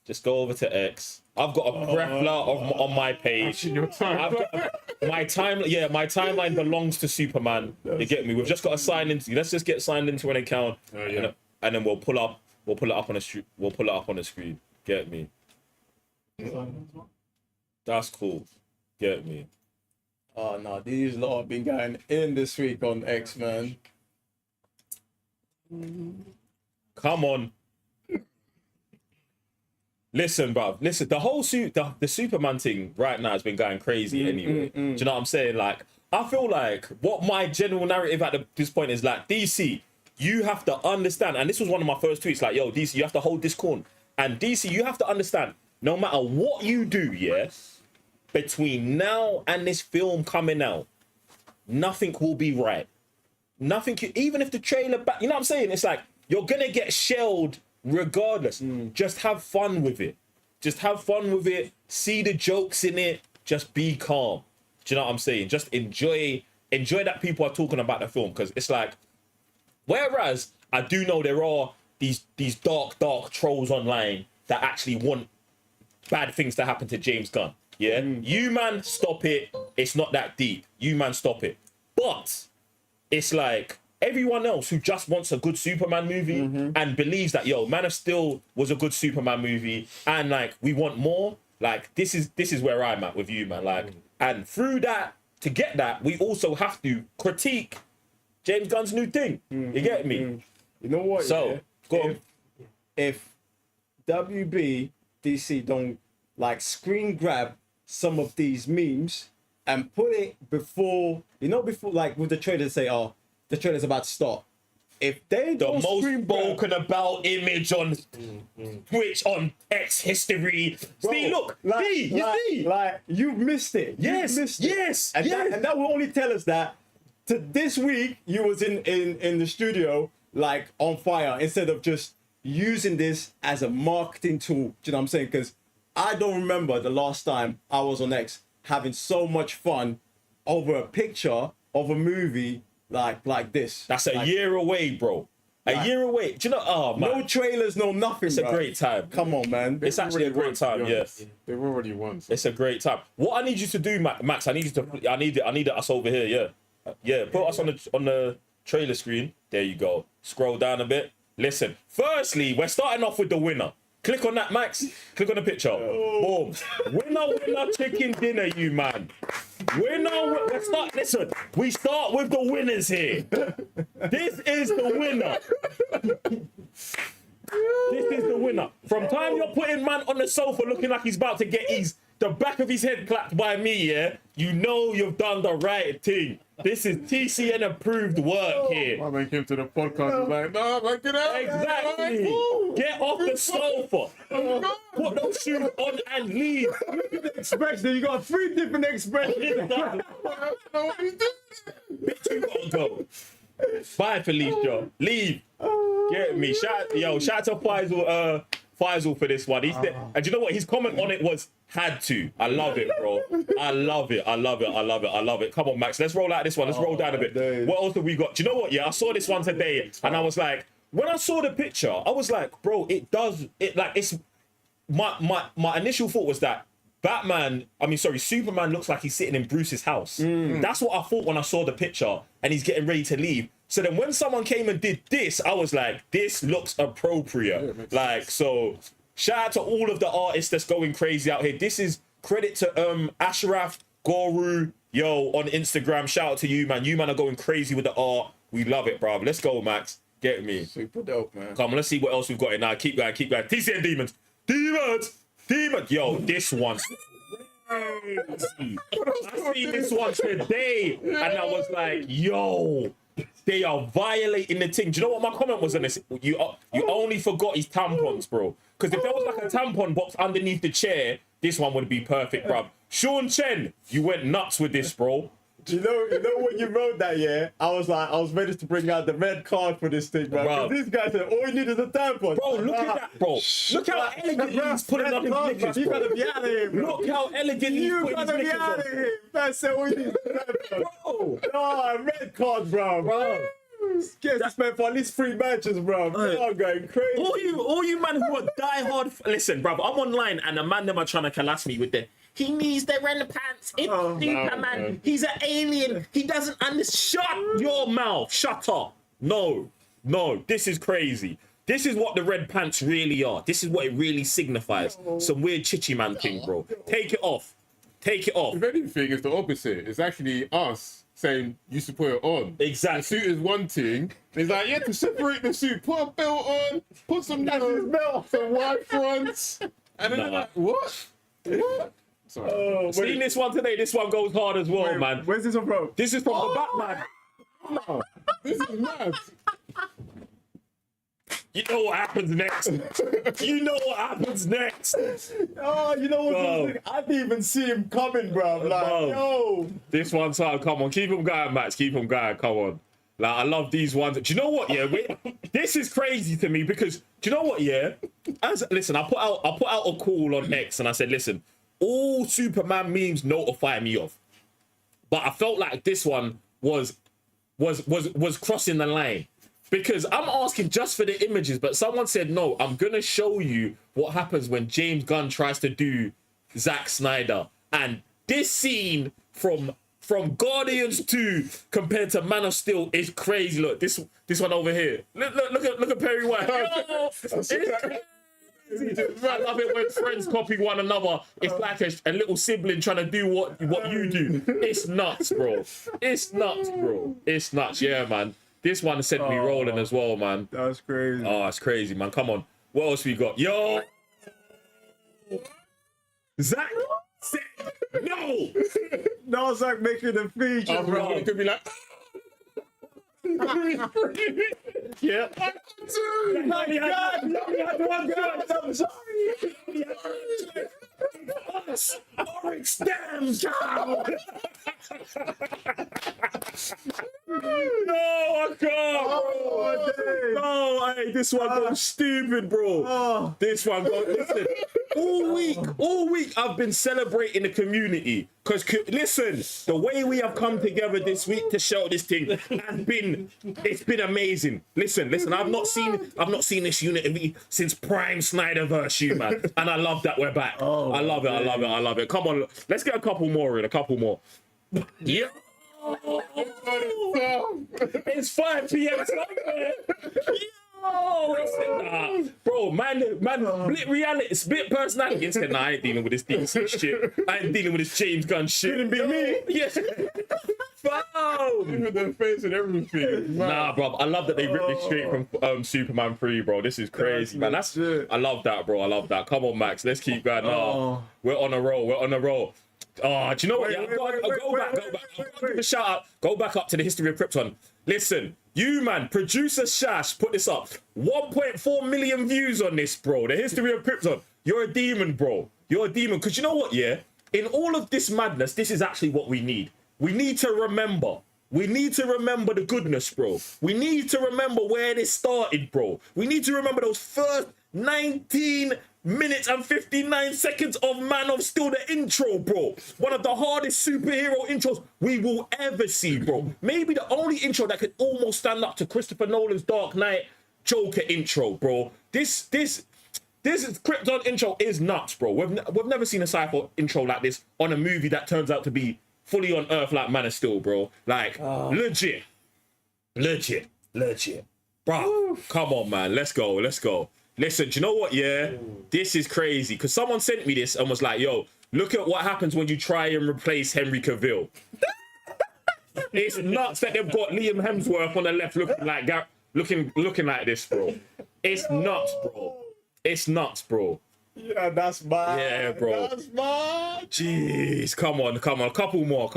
Just go over to X. I've got a plethora on my page. My timeline belongs to Superman. You get me? We've just got to sign into. Let's just get signed into an account, and then we'll pull it up on the street. We'll pull it up on the screen. Get me? That's cool. Get me? Oh no, these lot have been going in this week on X, man. Come on. Listen, bruv. Listen, the whole the Superman thing right now has been going crazy anyway. Do you know what I'm saying? Like, I feel like what my general narrative at this point is like, DC, you have to understand, and this was one of my first tweets, like, yo, DC, you have to hold this corn. And DC, you have to understand, no matter what you do, between now and this film coming out, nothing will be right. Nothing, even if the trailer, you know what I'm saying? It's like, you're gonna get shelled regardless. Just have fun with it. Just have fun with it. See the jokes in it. Just be calm. Do you know what I'm saying? Just enjoy that people are talking about the film, because it's like, whereas I do know there are these dark trolls online that actually want bad things to happen to James Gunn. Yeah, you man, stop it. It's not that deep. You man, stop it. But it's like, everyone else who just wants a good Superman movie and believes that, yo, Man of Steel was a good Superman movie and like we want more, like this is where I'm at with you, man. Like, and through that, to get that, we also have to critique James Gunn's new thing. You get me? You know what? So go on. If WB DC don't like screen grab some of these memes and put it before like with the trailer, say, oh, the trailer's about to start. If they the don't most spoken about image on Twitch on X history. Bro, see, look, see, like you've missed it. Yes, And that will only tell us that to this week you was in the studio like on fire, instead of just using this as a marketing tool. Do you know what I'm saying? Because I don't remember the last time I was on X having so much fun over a picture of a movie like this. That's a year away, bro. A year away. Do you know? Oh man, no trailers, no nothing. It's a great time. Come on, man. It's actually a great time. Yes, they've already won. So. It's a great time. What I need you to do, Max, I need us over here. Yeah. Put us on the trailer screen. There you go. Scroll down a bit. Listen. Firstly, we're starting off with the winner. Click on that, Max. Click on the picture. Boom. Winner, chicken dinner, you man. Listen, we start with the winners here. This is the winner. This is the winner. From time you're putting man on the sofa looking like he's about to get the back of his head clapped by me, you know you've done the right thing. This is TCN approved work here. My man came to the podcast and was like, no, man, get out. Exactly. Get off the sofa. Put those shoes on and leave. Expression. You got 3 different expressions. Bitch, you gotta go. Bye, Felicia. Leave. Get me. Shout out to Faisal for this one. And you know what? His comment on it was had to. I love it, bro. I love it. Come on, Max. Let's roll out this one. Let's roll down a bit. Dude. What else have we got? Do you know what? Yeah, I saw this one today, and I was like, when I saw the picture, I was like, bro, it's my initial thought was that Superman looks like he's sitting in Bruce's house. That's what I thought when I saw the picture, and he's getting ready to leave. So then when someone came and did this, I was like, this looks appropriate. So shout out to all of the artists that's going crazy out here. This is credit to Ashraf, Goru, on Instagram. Shout out to you, man. You man are going crazy with the art. We love it, bro. Let's go, Max. Get me. Super dope, man. Come on, let's see what else we've got in now. Keep going. TCN Demons. Yo, this one's crazy. I seen this one today, and I was like, yo, they are violating the thing. Do you know what my comment was on this? You only forgot his tampons, bro. Because if there was like a tampon box underneath the chair, this one would be perfect, bro. Sean Chen, you went nuts with this, bro. You know when you wrote that, yeah? I was ready to bring out the red card for this thing, bro. This guy said, all you need is a tampon. Bro, look at that, bro. Look how elegant he's putting up his knickers, You bro. gotta be out of here, bro. Look how elegant he's putting his knickers on. Man said, all you need is a tampon. Bro. Oh, red card, bro. Gets spent for at least 3 matches, bro. I'm going crazy. All you man who are die-hard... Listen, bro, I'm online and the man them are trying to harass me with the... He needs the red pants. It's Superman. He's an alien. He doesn't understand. Shut your mouth. Shut up. No. This is crazy. This is what the red pants really are. This is what it really signifies. Some weird chichi man thing, bro. Take it off. Take it off. If anything, it's the opposite. It's actually us saying you should put it on. Exactly. The suit is one thing. It's like, yeah, to separate the suit, put a belt on, put some wide fronts. And then they're like, what? Sorry. Seen this one today. This one goes hard as well, man. Where's this one from? This is from the Batman. No, this is mad. You know what happens next. You know what happens next. Oh, you know what? I didn't even see him coming, bro. Like, yo. This one's hard. Come on. Keep him going, Max. Keep him going. Come on. Like, I love these ones. Do you know what? Yeah, this is crazy to me because do you know what? Yeah, listen, I put out a call on X and I said, listen, all Superman memes notify me of, but I felt like this one was crossing the line because I'm asking just for the images, but someone said no. I'm gonna show you what happens when James Gunn tries to do Zack Snyder, and this scene from Guardians 2 compared to Man of Steel is crazy. Look, this one over here. Look at Perry White. Yo, it's crazy. I love it when friends copy one another. It's like a little sibling trying to do what you do. It's nuts, bro. It's nuts, bro. It's nuts. Yeah, man. This one sent me rolling as well, man. That's crazy. Oh, it's crazy, man. Come on. What else we got? Yo, Zach said no. No, Zach making a feature, bro. It could be like, yeah. Oh my God. I'm sorry. Oryx, damn cow. No, I can't, bro. No, hey, this one goes stupid, bro. This one goes, listen, all week I've been celebrating the community. Because, listen, the way we have come together this week to show this thing it's been amazing. Listen, I've not seen this unity since Prime Snyderverse, you man. And I love that we're back. I love it. Come on, let's get a couple more. Yeah. It's 5 p.m. somewhere. Yo, bro, man, reality, split personality. Instead, nah, I ain't dealing with this DC shit. I ain't dealing with this James Gunn shit. Couldn't be me. Yeah. with their face and everything. Nah, bro, I love that they ripped this straight from Superman 3, bro. This is crazy, man. I love that, bro. I love that. Come on, Max, let's keep going. Nah, we're on a roll. Oh, do you know what? Go back. Give a shout out. Go back up to the history of Krypton. Listen, you man, producer Shash put this up. 1.4 million views on this, bro. The history of Krypton. You're a demon, bro. You're a demon. Because you know what, yeah? In all of this madness, this is actually what we need. We need to remember. We need to remember the goodness, bro. We need to remember where this started, bro. We need to remember those first 19 minutes and 59 seconds of Man of Steel, the intro, bro. One of the hardest superhero intros we will ever see, bro. Maybe the only intro that could almost stand up to Christopher Nolan's Dark Knight Joker intro, bro. This Krypton intro is nuts, bro. We've never seen a sci-fi intro like this on a movie that turns out to be fully on Earth like Man of Steel, bro. Like, legit. Bro, come on, man. Let's go. Listen, do you know what, yeah? This is crazy. Because someone sent me this and was like, yo, look at what happens when you try and replace Henry Cavill. It's nuts that they've got Liam Hemsworth on the left looking like this, bro. It's nuts, bro. Yeah, that's mad. Yeah, bro. That's mad. Jeez, come on. Couple more.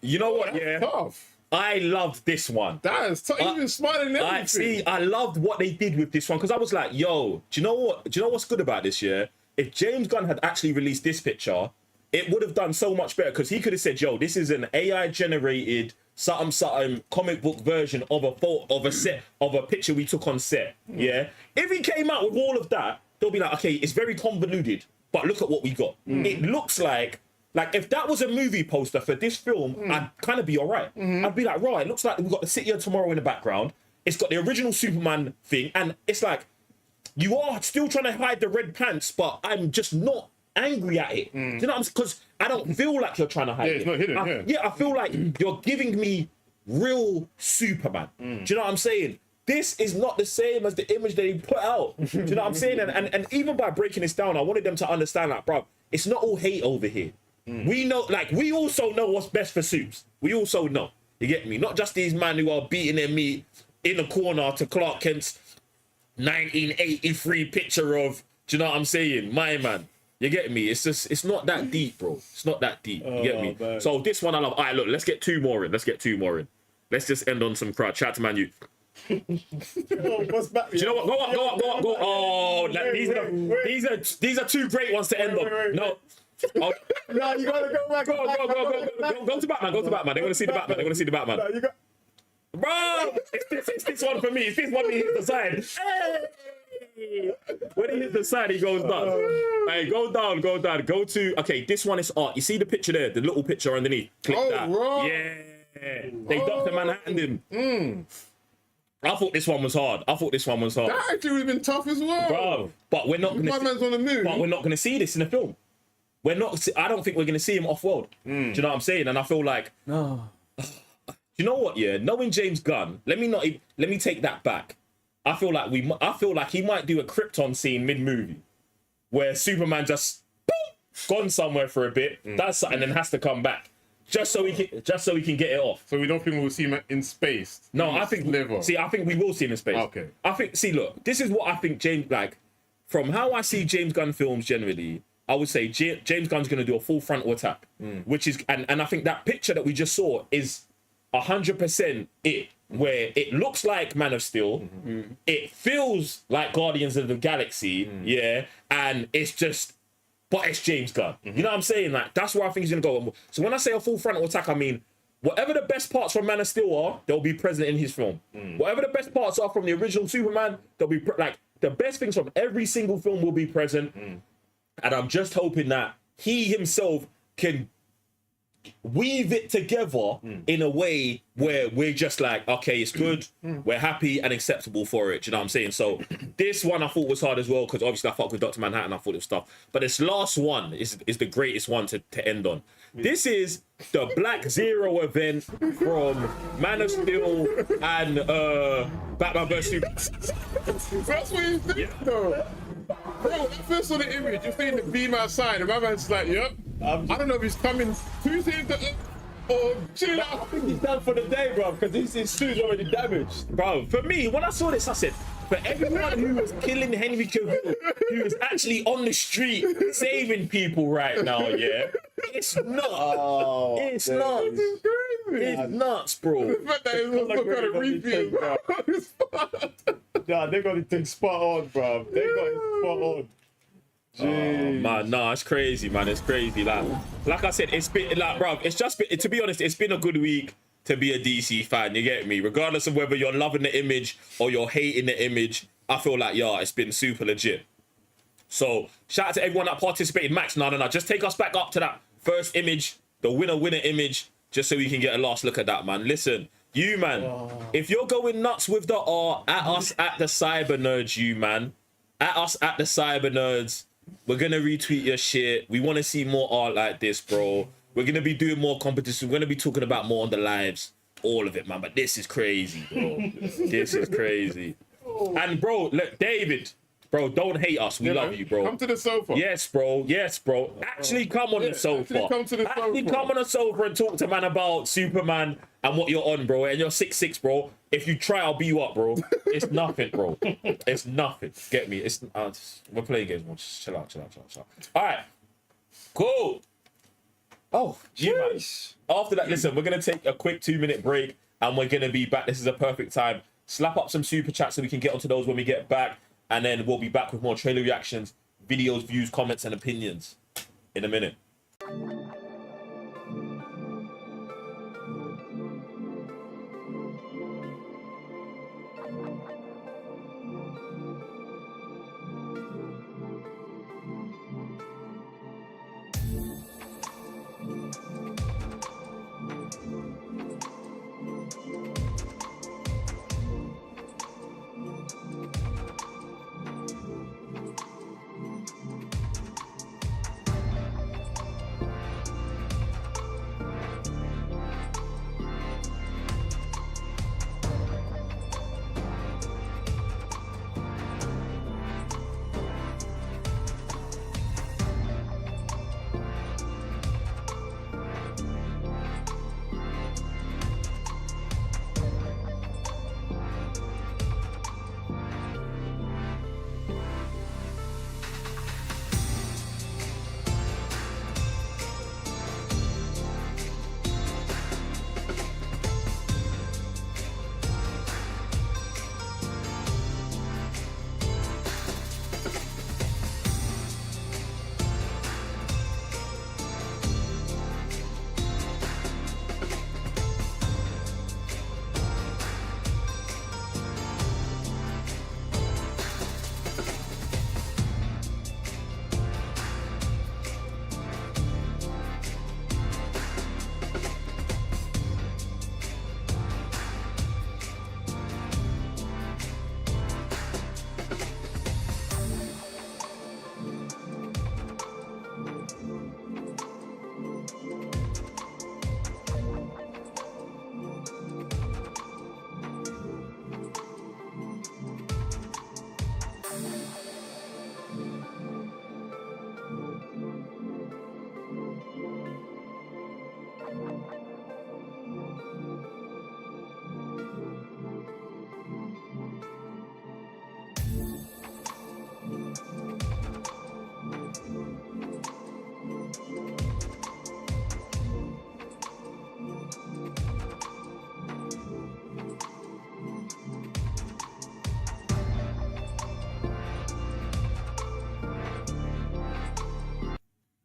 You know what? Yeah, Tough. I loved this one. That is tough. Even smiling and everything. See, I loved what they did with this one because I was like, yo, do you know what? Do you know what's good about this year? If James Gunn had actually released this picture, it would have done so much better because he could have said, yo, this is an AI generated something comic book version of a picture we took on set. Yeah. If he came out with all of that, they'll be like, okay, it's very convoluted, but look at what we got. It looks like if that was a movie poster for this film, I'd kind of be all right. I'd be like, right, it looks like we've got the City of Tomorrow in the background. It's got the original Superman thing. And it's like, you are still trying to hide the red pants, but I'm just not angry at it. Do you know what I'm saying? Because I don't feel like you're trying to hide it. It's not hidden, I feel like you're giving me real Superman. Do you know what I'm saying? This is not the same as the image they put out. Do you know what I'm saying? And even by breaking this down, I wanted them to understand, like, bro, it's not all hate over here. We know, like, we also know what's best for Supes. We also know. You get me? Not just these men who are beating their meat in the corner to Clark Kent's 1983 picture of, do you know what I'm saying? My man. You get me? It's just, it's not that deep, bro. It's not that deep. You get me? Man. So this one I love. All right, look, let's get two more in. Let's just end on some crowd. Shout out to Man U. What's back? Do you know what? Go up. Oh, like, these are two great ones to end on. No. Oh, No, you gotta go back. go to Batman. Go to Batman. They want to see the Batman. No, you got. Bro, it's this one for me. It's this one he hits the side. Hey! When he hits the side, he goes nuts. Hey, go down. Go to. Okay, this one is art. You see the picture there, the little picture underneath. Click that. Right. Yeah. They Dr. Manhattan him. I thought this one was hard. That actually would have been tough as well. Bro, but we're not My man's on the move. But we're not gonna see this in the film. I don't think we're gonna see him off-world. Do you know what I'm saying? And I feel like, no. You know what? Yeah, knowing James Gunn, let me take that back. I feel like he might do a Krypton scene mid-movie where Superman just gone somewhere for a bit, does something, and then has to come back just so we can get it off. So we don't think we'll see him in space? No, I think we will see him in space. Okay. Look, this is what I think from how I see James Gunn films generally, I would say James Gunn's going to do a full frontal attack, which is, and I think that picture that we just saw is 100% it, where it looks like Man of Steel, it feels like Guardians of the Galaxy, yeah, and it's just, but it's James Gunn. You know what I'm saying? Like, that's where I think he's going to go. So when I say a full frontal attack, I mean, whatever the best parts from Man of Steel are, they'll be present in his film. Whatever the best parts are from the original Superman, they'll be, the best things from every single film will be present. And I'm just hoping that he himself can weave it together in a way where we're just like, okay, it's good, we're happy and acceptable for it. Do you know what I'm saying? So this one I thought was hard as well, because obviously I fucked with Dr. Manhattan, I thought it was tough. But this last one is the greatest one to end on. This is the Black Zero event from Man of Steel and Batman vs Superman. That's what you think, though. Bro, I first saw the image, you're seeing the beam outside, and my man's like, yep. I don't know if he's coming Tuesday or chill out. I think he's done for the day, bro, because his suit's already damaged. Bro, for me, when I saw this, I said, for everyone who was killing Henry Cavill, who is actually on the street saving people right now, yeah, it's nuts. Oh, it's nuts. It's nuts, bro. The fact that it's also got a repeat, bro. Nah, they got the thing spot on, bro. They got it spot on. Oh, man, nah, it's crazy, man. It's crazy. Like I said, it's been like, bro, it's just been, to be honest, it's been a good week to be a DC fan. You get me? Regardless of whether you're loving the image or you're hating the image, I feel like, yeah, it's been super legit. So shout out to everyone that participated. Max, no, just take us back up to that first image, the winner image, just so we can get a last look at that, man. Listen, you, man, if you're going nuts with the art, at us at the Cyber Nerds, you, man. At us at the Cyber Nerds. We're going to retweet your shit. We want to see more art like this, bro. We're going to be doing more competition. We're going to be talking about more on the lives. All of it, man. But this is crazy, bro. This is crazy. And, bro, look, David, Bro, don't hate us. We love you, bro. Come to the sofa. Yes, bro. Yes, bro. Actually, come on the sofa. Actually come to the sofa. Come on the sofa and talk to man about Superman and what you're on, bro. And you're 6'6", bro. If you try, I'll beat you up, bro. It's nothing, bro. It's nothing. Get me? It's we're playing games, bro. Just chill out. All right. Cool. Oh, jeez. After that, listen, we're gonna take a quick 2-minute break, and we're gonna be back. This is a perfect time. Slap up some super chats so we can get onto those when we get back. And then we'll be back with more trailer reactions, videos, views, comments, and opinions in a minute.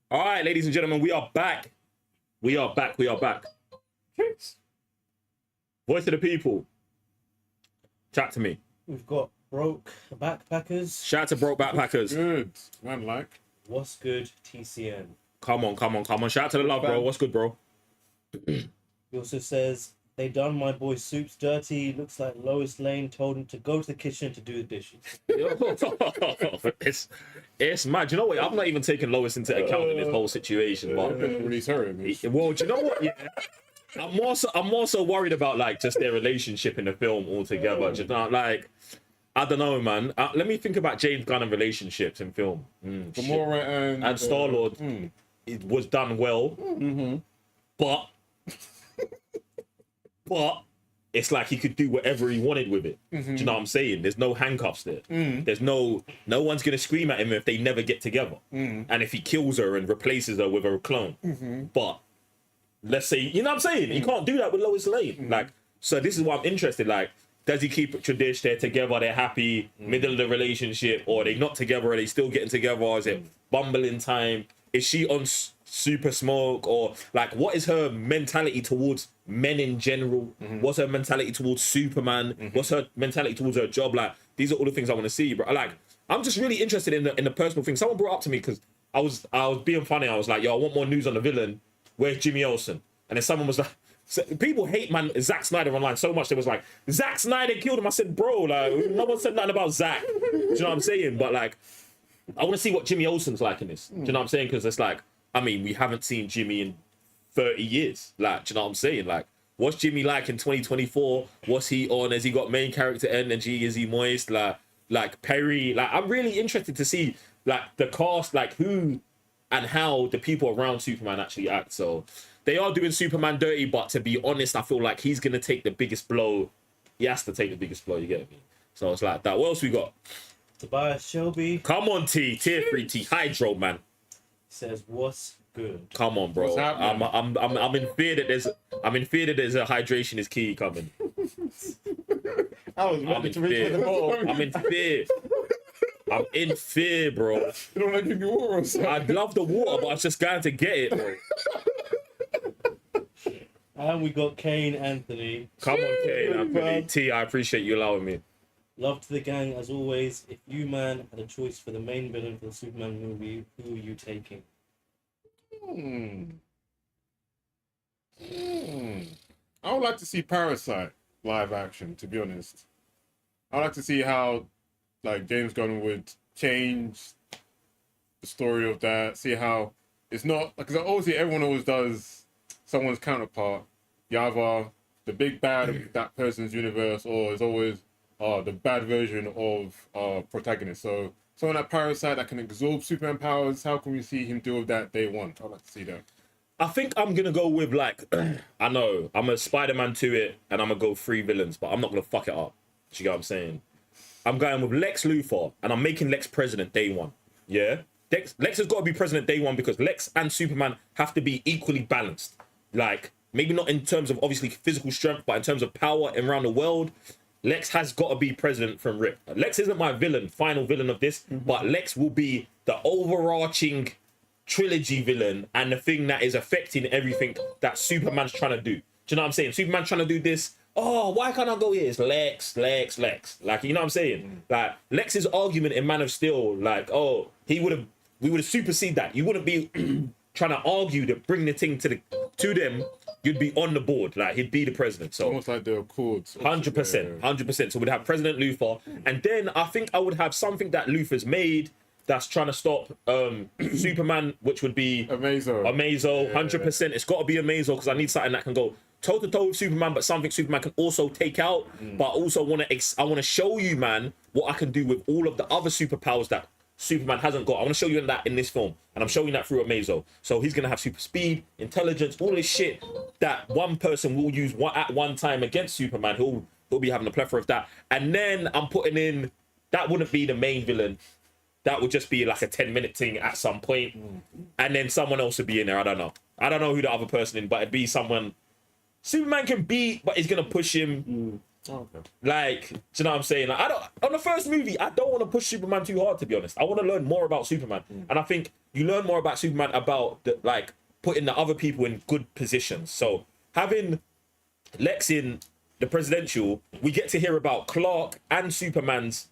All right, ladies and gentlemen, we are back. We are back. Voice of the people. Chat to me. We've got Broke Backpackers. Shout out to Broke Backpackers. Good. Man, like. What's good, TCN? Come on. Shout out to the love, bro. What's good, bro? He also says, they done my boy Soup's dirty. Looks like Lois Lane told him to go to the kitchen to do the dishes. It's mad. Do you know what? I'm not even taking Lois into account in this whole situation. But Release her. well, do you know what? Yeah. I'm more so worried about like just their relationship in the film altogether. Just not like, I don't know, man. Let me think about James Gunn and relationships in film. Gamora and Star-Lord. It was done well, but it's like he could do whatever he wanted with it. Do you know what I'm saying? There's no handcuffs there. There's no one's gonna scream at him if they never get together. And if he kills her and replaces her with a clone. But let's say, you know what I'm saying? He can't do that with Lois Lane. Like, so this is why I'm interested. Like, does he keep it tradition? They're together, they're happy, middle of the relationship, or are they not together? Are they still getting together? Or is it bumbling time? Is she on super smoke? Or like, what is her mentality towards men in general? What's her mentality towards Superman? What's her mentality towards her job? Like, these are all the things I want to see, bro. Like, I'm just really interested in the personal thing. Someone brought up to me because I was being funny. I was like, yo, I want more news on the villain. Where's Jimmy Olsen? And then someone was like, people hate man Zack Snyder online so much. They was like, Zack Snyder killed him. I said, bro, like, no one said nothing about Zack. Do you know what I'm saying? But like, I want to see what Jimmy Olsen's like in this. Do you know what I'm saying? Because it's like, I mean, we haven't seen Jimmy in 30 years. Like, do you know what I'm saying? Like, what's Jimmy like in 2024? What's he on? Has he got main character energy? Is he moist? Like, like Perry. Like I'm really interested to see like the cast, like who and how the people around Superman actually act. So they are doing Superman dirty, but to be honest, I feel like he's gonna take the biggest blow. He has to take the biggest blow, you get me? So it's like that. What else we got? Tobias Shelby Come on, T. Tier 3 T. Hydro, man. says, "What's good?" Come on, bro. What's happening? I'm in fear that there's a hydration is key coming. I was ready to reach for the ball. I'm in fear. I'm in fear, bro. You don't like drinking water or something? I'd love the water, but I was just going to get it, bro. And we got Kane Anthony. Come on, Kane Anthony. T, I appreciate you allowing me. Love to the gang as always. If you, man, had a choice for the main villain for the Superman movie, who are you taking? I would like to see Parasite live action, to be honest. I'd like to see how like James Gunn would change the story of that, see how it's not because obviously everyone always does someone's counterpart. You either the big bad of that person's universe or it's always the bad version of protagonist. So someone like Parasite that can absorb Superman powers, how can we see him deal with that day one? I'd like to see that. I think I'm gonna go with like I know I'm a Spider-Man to it, and I'm gonna go 3 villains, but I'm not gonna fuck it up. Do you get what I'm saying? I'm going with Lex Luthor, and I'm making Lex president day one. Yeah, Lex has got to be president day one because Lex and Superman have to be equally balanced. Like maybe not in terms of obviously physical strength, but in terms of power around the world, Lex has got to be president from rip. Lex isn't my final villain of this, but Lex will be the overarching trilogy villain and the thing that is affecting everything that Superman's trying to do. Do you know what I'm saying? Superman's trying to do this. Oh, why can't I go here? It's Lex. Like, you know what I'm saying? Like, Lex's argument in Man of Steel, like, oh, we would have superseded that. You wouldn't be trying to argue to bring the thing to them. You'd be on the board. Like, he'd be the president. So almost like the Accords. 100%. So we'd have President Luthor. And then I think I would have something that Luthor's made that's trying to stop Superman, which would be Amazo. 100%. It's got to be Amazo because I need something that can go toe-to-toe with Superman, but something Superman can also take out. But I also want to show you, man, what I can do with all of the other superpowers that Superman hasn't got. I want to show you that in this film, and I'm showing that through Amazo. So he's gonna have super speed, intelligence, all this shit that one person will use at one time against Superman. He'll be having a plethora of that. And then I'm putting in that wouldn't be the main villain. That would just be like a 10-minute thing at some point, and then someone else would be in there. I don't know who the other person is, but it'd be someone Superman can beat, but he's gonna push him. Okay. Like, do you know what I'm saying? Like, on the first movie, I don't want to push Superman too hard, to be honest. I want to learn more about Superman, and I think you learn more about Superman about putting the other people in good positions. So having Lex in the presidential, we get to hear about Clark and Superman's.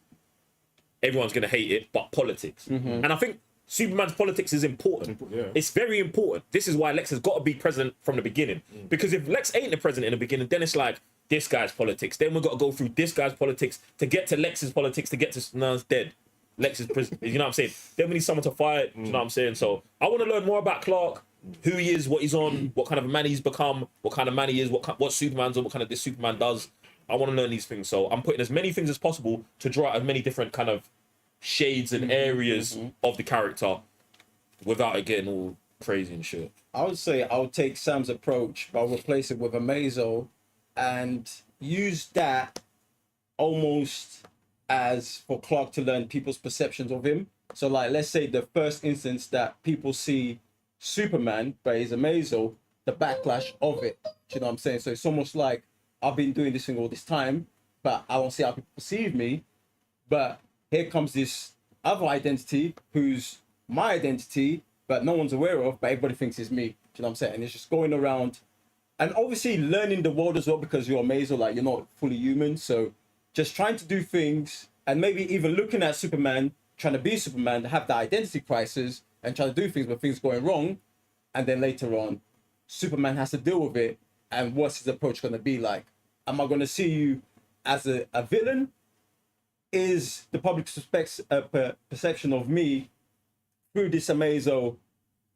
Everyone's gonna hate it, but politics, and I think Superman's politics is important. Yeah. It's very important. This is why Lex has got to be president from the beginning. Because if Lex ain't the president in the beginning, then it's like this guy's politics. Then we've got to go through this guy's politics to get to Lex's politics to get to no, it's dead. Lex is president. You know what I'm saying? Then we need someone to fight. You know what I'm saying? So I want to learn more about Clark, who he is, what he's on, what kind of a man he's become, what kind of man he is, what Superman's on, what kind of this Superman does. I want to learn these things. So I'm putting as many things as possible to draw out as many different kind of shades and areas of the character without it getting all crazy and shit. I would say I'll take Sam's approach, but I'll replace it with Amazo and use that almost as for Clark to learn people's perceptions of him. So like, let's say the first instance that people see Superman, but he's Amazo, the backlash of it. Do you know what I'm saying? So it's almost like I've been doing this thing all this time, but I don't see how people perceive me. But here comes this other identity who's my identity, but no one's aware of, but everybody thinks it's me. Do you know what I'm saying? And it's just going around and obviously learning the world as well, because you're Amazo, like you're not fully human. So just trying to do things and maybe even looking at Superman, trying to be Superman, have that identity crisis and trying to do things, but things going wrong. And then later on, Superman has to deal with it. And what's his approach going to be like? Am I going to see you as a villain? Is the public perception of me through this Amazo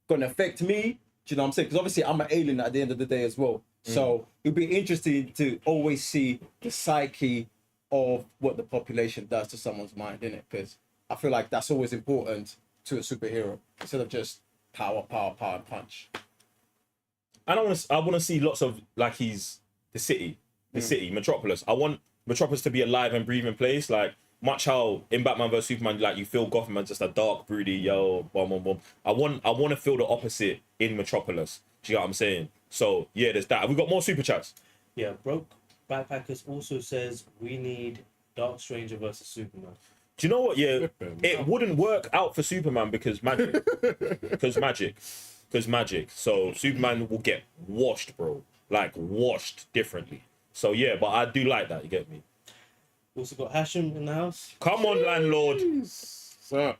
going to affect me? Do you know what I'm saying? Because obviously I'm an alien at the end of the day as well. So it'd be interesting to always see the psyche of what the population does to someone's mind, innit? Because I feel like that's always important to a superhero instead of just power, and punch. I want to see lots of like he's the city, Metropolis. I want Metropolis to be a live and breathing place, like much how in Batman vs Superman, like you feel Gotham as just a dark, broody, boom, boom, boom. I want to feel the opposite in Metropolis. Do you know what I'm saying? So yeah, there's that. Have we got more super chats? Yeah, Broke Backpackers also says we need Dark Stranger versus Superman. Do you know what? Yeah, it wouldn't work out for Superman because magic. Because magic. So Superman will get washed, bro. Like washed differently. So yeah, but I do like that. You get me? Also got Hashem in the house. Come on, landlord. Sir.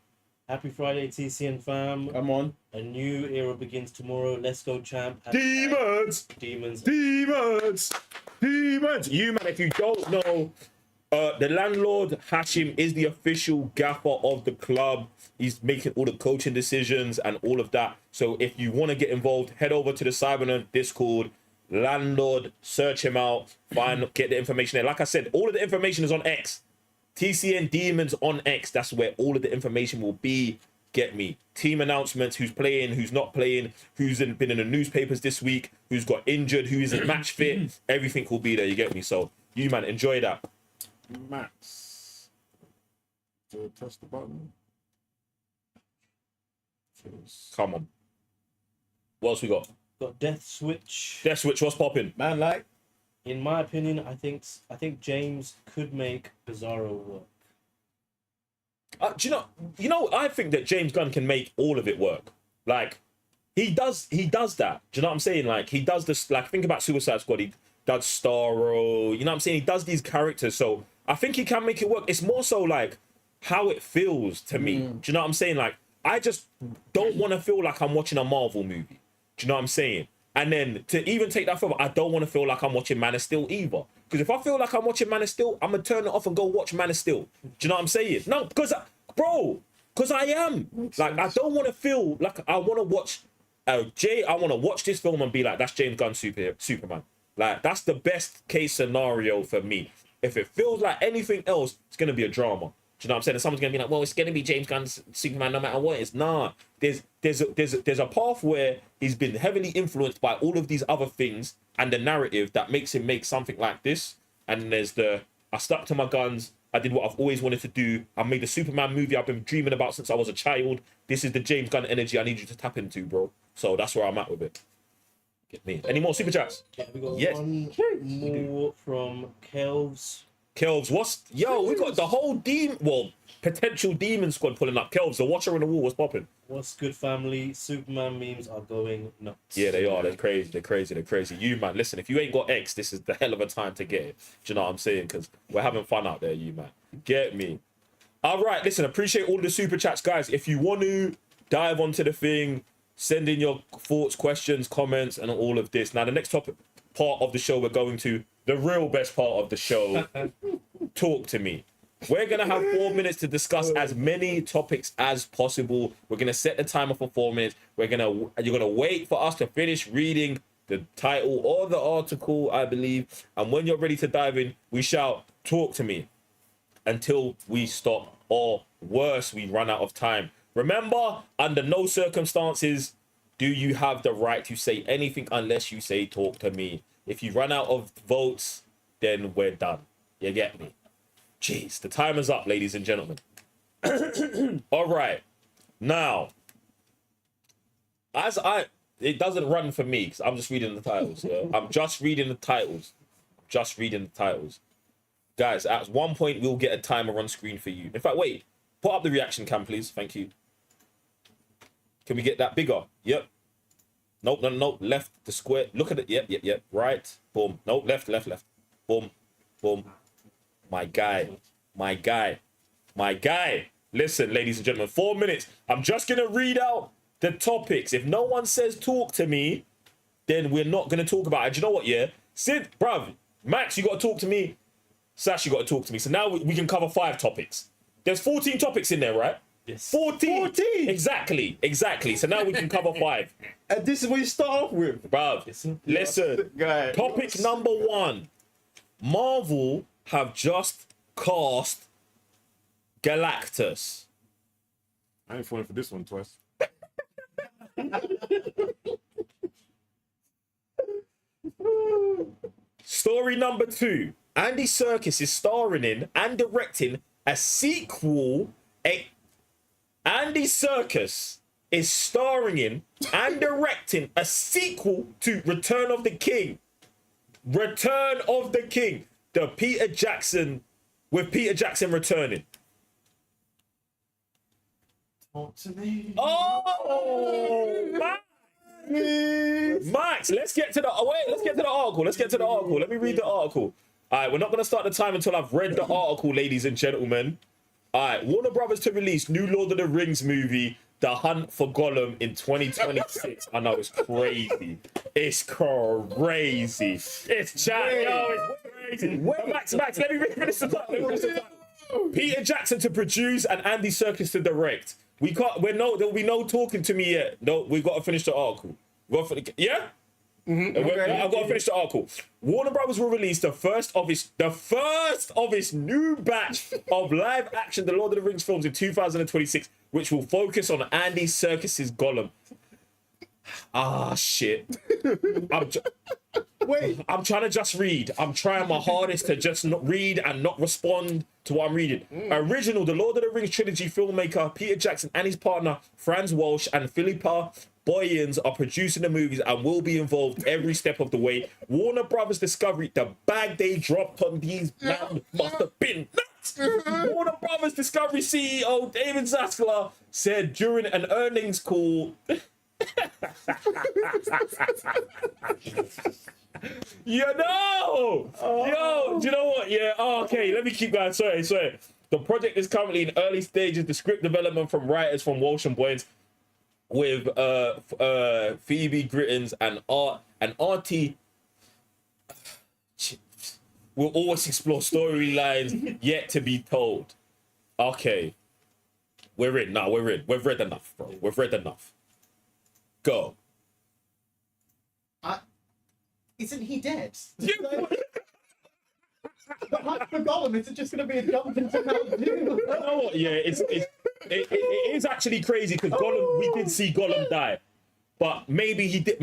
Happy Friday, TCNFam. Come on. A new era begins tomorrow. Let's go, champ. Demons. Demons. Demons. Demons. You man, if you don't know, the landlord Hashim is the official gaffer of the club. He's making all the coaching decisions and all of that. So if you want to get involved, head over to the Cybernet Discord. Landlord, search him out, get the information there. Like I said, all of the information is on X. TCN Demons on X. That's where all of the information will be. Get me. Team announcements, who's playing, who's not playing, who's been in the newspapers this week, who's got injured, who isn't match fit. Everything will be there. You get me? So you man, enjoy that. Max. So press the button. Come on. What else we got? Got Death Switch. Death Switch, what's popping? Man, like, in my opinion, I think James could make Bizarro work. Do you know, I think that James Gunn can make all of it work. Like, he does that. Do you know what I'm saying? Like, he does this, like, think about Suicide Squad. He does Starro, you know what I'm saying? He does these characters. So I think he can make it work. It's more so like how it feels to me. Do you know what I'm saying? Like, I just don't want to feel like I'm watching a Marvel movie. Do you know what I'm saying? And then to even take that further, I don't want to feel like I'm watching Man of Steel either. Because if I feel like I'm watching Man of Steel, I'm going to turn it off and go watch Man of Steel. Do you know what I'm saying? No, because I am. Like, I don't want to feel like I want to watch I want to watch this film and be like, that's James Gunn Superman. Like, that's the best case scenario for me. If it feels like anything else, it's going to be a drama. Do you know what I'm saying? And someone's going to be like, well, it's going to be James Gunn's Superman no matter what. It's nah. There's a path where he's been heavily influenced by all of these other things and the narrative that makes him make something like this. And there's I stuck to my guns. I did what I've always wanted to do. I made the Superman movie I've been dreaming about since I was a child. This is the James Gunn energy I need you to tap into, bro. So that's where I'm at with it. Get me. Any more super chats? Yeah, we got one more from Kelvs. Kelvs, we got the whole potential demon squad pulling up. Kelvs, the watcher on the wall, what's popping? What's good, family? Superman memes are going nuts. Yeah, they are. They're crazy. You, man, listen, if you ain't got X, this is the hell of a time to get it. Do you know what I'm saying? Because we're having fun out there, you, man. Get me. All right, listen, appreciate all the super chats, guys. If you want to dive onto the thing, send in your thoughts, questions, comments, and all of this. Now, the next part of the show, we're going to the real best part of the show. Talk to me. We're going to have 4 minutes to discuss as many topics as possible. We're going to set the timer for 4 minutes. You're going to wait for us to finish reading the title or the article, I believe. And when you're ready to dive in, we shout, talk to me, until we stop, or worse, we run out of time. Remember, under no circumstances do you have the right to say anything unless you say talk to me. If you run out of votes, then we're done. You get me? Jeez, the timer's up, ladies and gentlemen. All right. Now, it doesn't run for me because I'm just reading the titles. Yeah? I'm just reading the titles. Guys, at one point, we'll get a timer on screen for you. In fact, wait. Put up the reaction cam, please. Thank you. Can we get that bigger? Yep. Nope. Left, the square. Look at it. Yep. Right. Boom. Nope. Left. Boom. My guy. Listen, ladies and gentlemen, 4 minutes. I'm just going to read out the topics. If no one says talk to me, then we're not going to talk about it. Do you know what, yeah? Sid, bruv, Max, you got to talk to me. Sash, you got to talk to me. So now we can cover 5 topics. There's 14 topics in there, right? Yes. 14. Exactly. So now we can cover 5. And this is what you start off with. Bruv, listen. Topic number 1. Marvel have just cast Galactus? I ain't falling for this one twice. Story number 2. Andy Serkis is starring in and directing a sequel. Andy Serkis is starring in and directing a sequel to Return of the King. Return of the King. With Peter Jackson returning. Talk to me. Oh, Max, let's get to the article. Let me read the article. All right, we're not going to start the time until I've read the article, ladies and gentlemen. All right, Warner Brothers to release new Lord of the Rings movie, The Hunt for Gollum, in 2026. I know, it's crazy. It's crazy. It's chat. Yo, it's crazy. Max, let me finish the title. Peter Jackson to produce and Andy Serkis to direct. There'll be no talking to me yet. No, we've got to finish the article. Yeah? Okay. I've got to finish the article. Warner Brothers will release the first of its new batch of live action The Lord of the Rings films in 2026, which will focus on Andy Serkis's Gollum. Ah, shit. I'm trying to just read. I'm trying my hardest to just not read and not respond to what I'm reading. Original The Lord of the Rings trilogy filmmaker Peter Jackson and his partner Franz Walsh and Philippa Boyens are producing the movies and will be involved every step of the way. Warner Brothers Discovery, the bag they dropped on these man must have been nuts. Warner Brothers Discovery CEO David Zaslav said during an earnings call. Yo, do you know what? Yeah, okay, let me keep going. Sorry. The project is currently in early stages. The script development from writers from Walsh and Boyens with Phoebe Grittens and Artie will always explore storylines yet to be told. Okay. We're in. We've read enough, bro. We've read enough. Go. Isn't he dead? But like for Gollum, is it just going to be a jump into Mount Doom? You know what? Yeah, it is actually crazy because Gollum, we did see Gollum die, but maybe he didn't.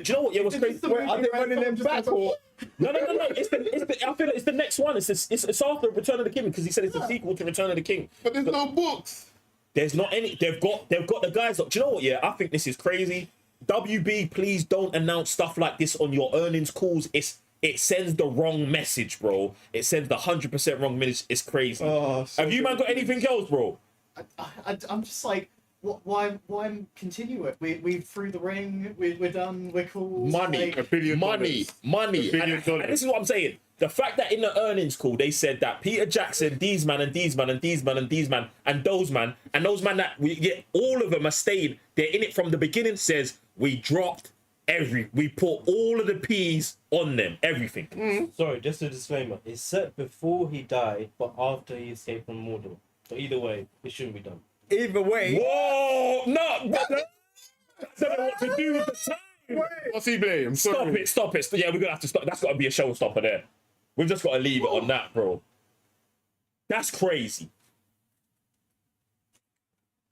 Do you know what? Yeah, what's crazy? Are they running them back or? No. I feel like it's the next one. It's after Return of the King because he said it's a sequel to Return of the King. But there's no books. There's not any. They've got the guys. Do you know what? Yeah, I think this is crazy. WB, please don't announce stuff like this on your earnings calls. It sends the wrong message, bro. It sends the 100% wrong message. It's crazy. Have you man got anything else, bro? I'm just like, why continue it? We through the ring. We're done. We're cool. Money. Like, $1 billion. And this is what I'm saying. The fact that in the earnings call they said that Peter Jackson, these man and these man and these man and these man and those man that we get, all of them are staying. They're in it from the beginning. Says we put all of the P's on them, everything. Sorry, just a disclaimer. It's set before he died, but after he escaped from Mordor. So either way, it shouldn't be done. Either way. Whoa! No! That's not what to do with the time. What's he blame? Stop it. Yeah, we're going to have to stop. That's got to be a showstopper there. We've just got to leave it on that, bro. That's crazy.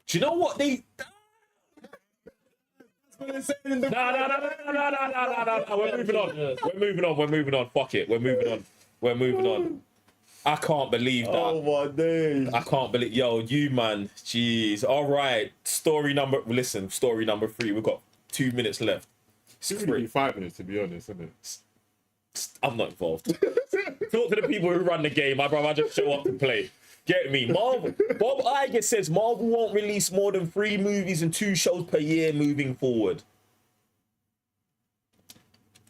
Do you know what they... No. We're moving on. Fuck it. We're moving on. I can't believe that. Oh my days. I can't believe... Yo, you man. Jeez. All right. Story number 3. We've got 2 minutes left. It's really 5 minutes, to be honest, isn't it? I'm not involved. Talk to the people who run the game. My brother, I just show up to play. Get me? Marvel. Bob Iger says Marvel won't release more than 3 movies and 2 shows per year moving forward.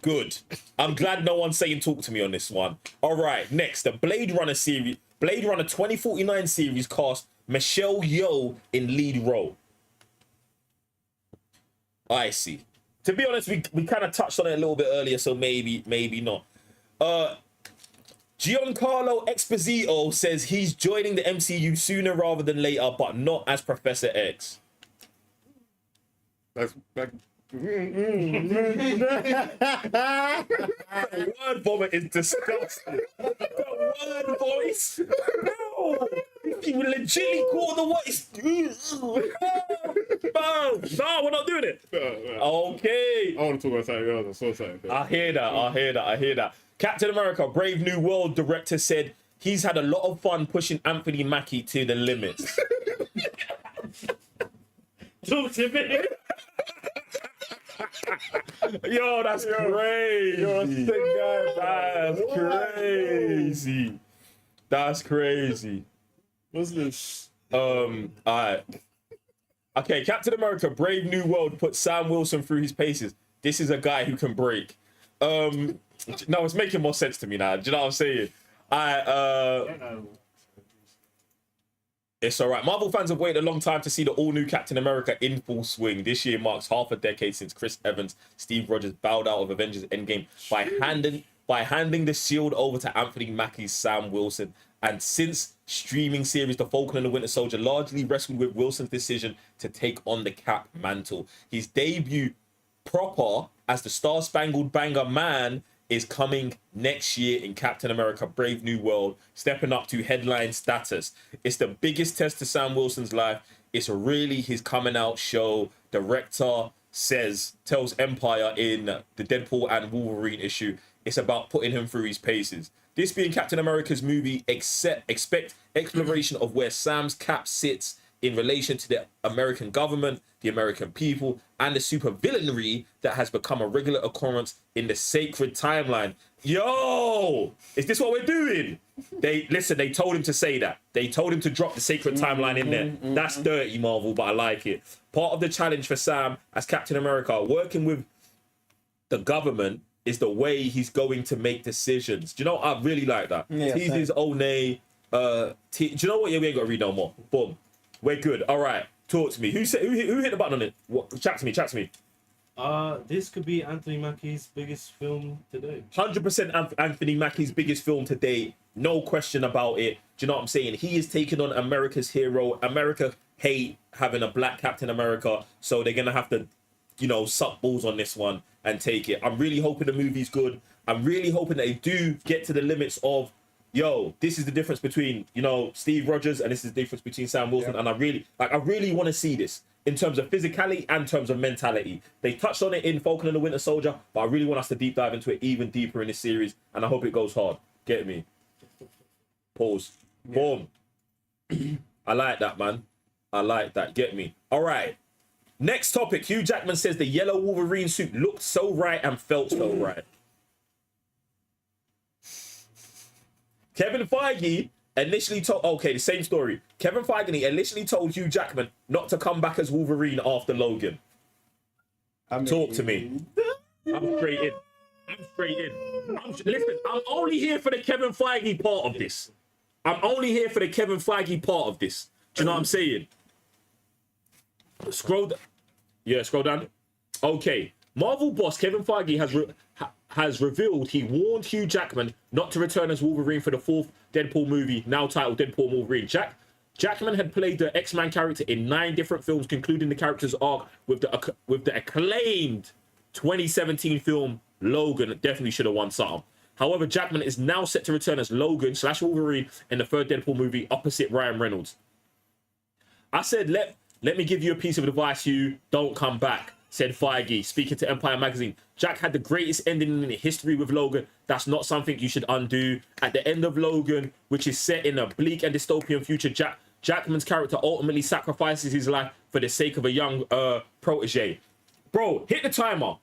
Good. I'm glad no one's saying talk to me on this one. All right, next, the Blade Runner 2049 series cast Michelle Yeoh in lead role. I see. To be honest, we kind of touched on it a little bit earlier, so maybe not. Giancarlo Esposito says he's joining the MCU sooner rather than later, but not as Professor X. That's The word vomit is disgusting. The word, boys. No. You legitimately call the what? No, we're not doing it. Okay. I want to talk about something else. I saw something. I hear that. Captain America, Brave New World director said he's had a lot of fun pushing Anthony Mackie to the limits. Talk to me. Yo, that's crazy. You're a sick guy. That's crazy. What's this? Alright. Okay, Captain America, Brave New World put Sam Wilson through his paces. This is a guy who can break. No, it's making more sense to me now. Do you know what I'm saying? It's all right. Marvel fans have waited a long time to see the all-new Captain America in full swing. This year marks half a decade since Chris Evans, Steve Rogers bowed out of Avengers Endgame by handing the shield over to Anthony Mackie's Sam Wilson. And since streaming series The Falcon and the Winter Soldier largely wrestled with Wilson's decision to take on the Cap mantle. His debut proper as the Star-Spangled Banger Man is coming next year in Captain America Brave New World, stepping up to headline status. It's the biggest test to Sam Wilson's life. It's really his coming out show. Director tells Empire in the Deadpool and Wolverine issue, it's about putting him through his paces. This being Captain America's movie, expect exploration of where Sam's Cap sits in relation to the American government, the American people, and the supervillainry that has become a regular occurrence in the sacred timeline. Yo! Is this what we're doing? They told him to say that. They told him to drop the sacred timeline in there. That's dirty, Marvel, but I like it. Part of the challenge for Sam as Captain America, working with the government, is the way he's going to make decisions. Do you know, I really like that. Yeah, He's his own name. Do you know what? Yeah, we ain't got to read no more. Boom. We're good. All right. Talk to me. Who hit the button on it? What? Chat to me. This could be Anthony Mackie's biggest film today. 100% Anthony Mackie's biggest film today. No question about it. Do you know what I'm saying? He is taking on America's hero. America hate having a black Captain America, so they're gonna have to, suck balls on this one and take it. I'm really hoping the movie's good. I'm really hoping they do get to the limits of, this is the difference between, Steve Rogers, and this is the difference between Sam Wilson. Yeah. And I really want to see this in terms of physicality and terms of mentality. They touched on it in Falcon and the Winter Soldier, but I really want us to deep dive into it even deeper in this series, and I hope it goes hard. Get me? Pause. Yeah. Boom. I like that, man. I like that. Get me? All right. Next topic. Hugh Jackman says the yellow Wolverine suit looked so right and felt so right. Kevin Feige initially told... Okay, the same story. Kevin Feige initially told Hugh Jackman not to come back as Wolverine after Logan. Talk to me. I'm straight in. Listen, I'm only here for the Kevin Feige part of this. Do you know what I'm saying? Scroll down. Okay. Marvel boss Kevin Feige has revealed he warned Hugh Jackman not to return as Wolverine for the fourth Deadpool movie, now titled Deadpool and Wolverine. Jackman had played the X-Man character in 9 different films, concluding the character's arc with the acclaimed 2017 film Logan. Definitely should have won something. However, Jackman is now set to return as Logan/Wolverine in the third Deadpool movie opposite Ryan Reynolds. I said, let me give you a piece of advice, Hugh. Don't come back, said Feige, speaking to Empire magazine. Jack had the greatest ending in history with Logan. That's not something you should undo. At the end of Logan, which is set in a bleak and dystopian future, Jackman's character ultimately sacrifices his life for the sake of a young protege. Bro, hit the timer.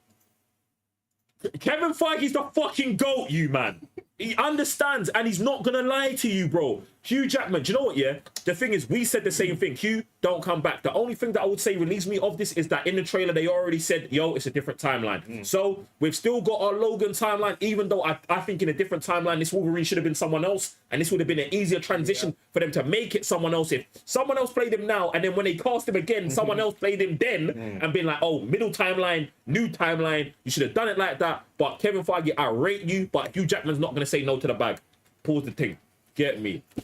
Kevin Feige's the fucking GOAT, you man. He understands, and he's not gonna lie to you, bro. Hugh Jackman, do you know what, yeah? The thing is, we said the same thing. Hugh, don't come back. The only thing that I would say relieves me of this is that in the trailer, they already said, it's a different timeline. So, we've still got our Logan timeline, even though I think in a different timeline, this Wolverine should have been someone else, and this would have been an easier transition for them to make it someone else. If someone else played him now, and then when they cast him again, someone else played him then, and been like, middle timeline, new timeline, you should have done it like that. But Kevin Feige, I rate you, but Hugh Jackman's not going to say no to the bag. Pause the thing. Get me? Do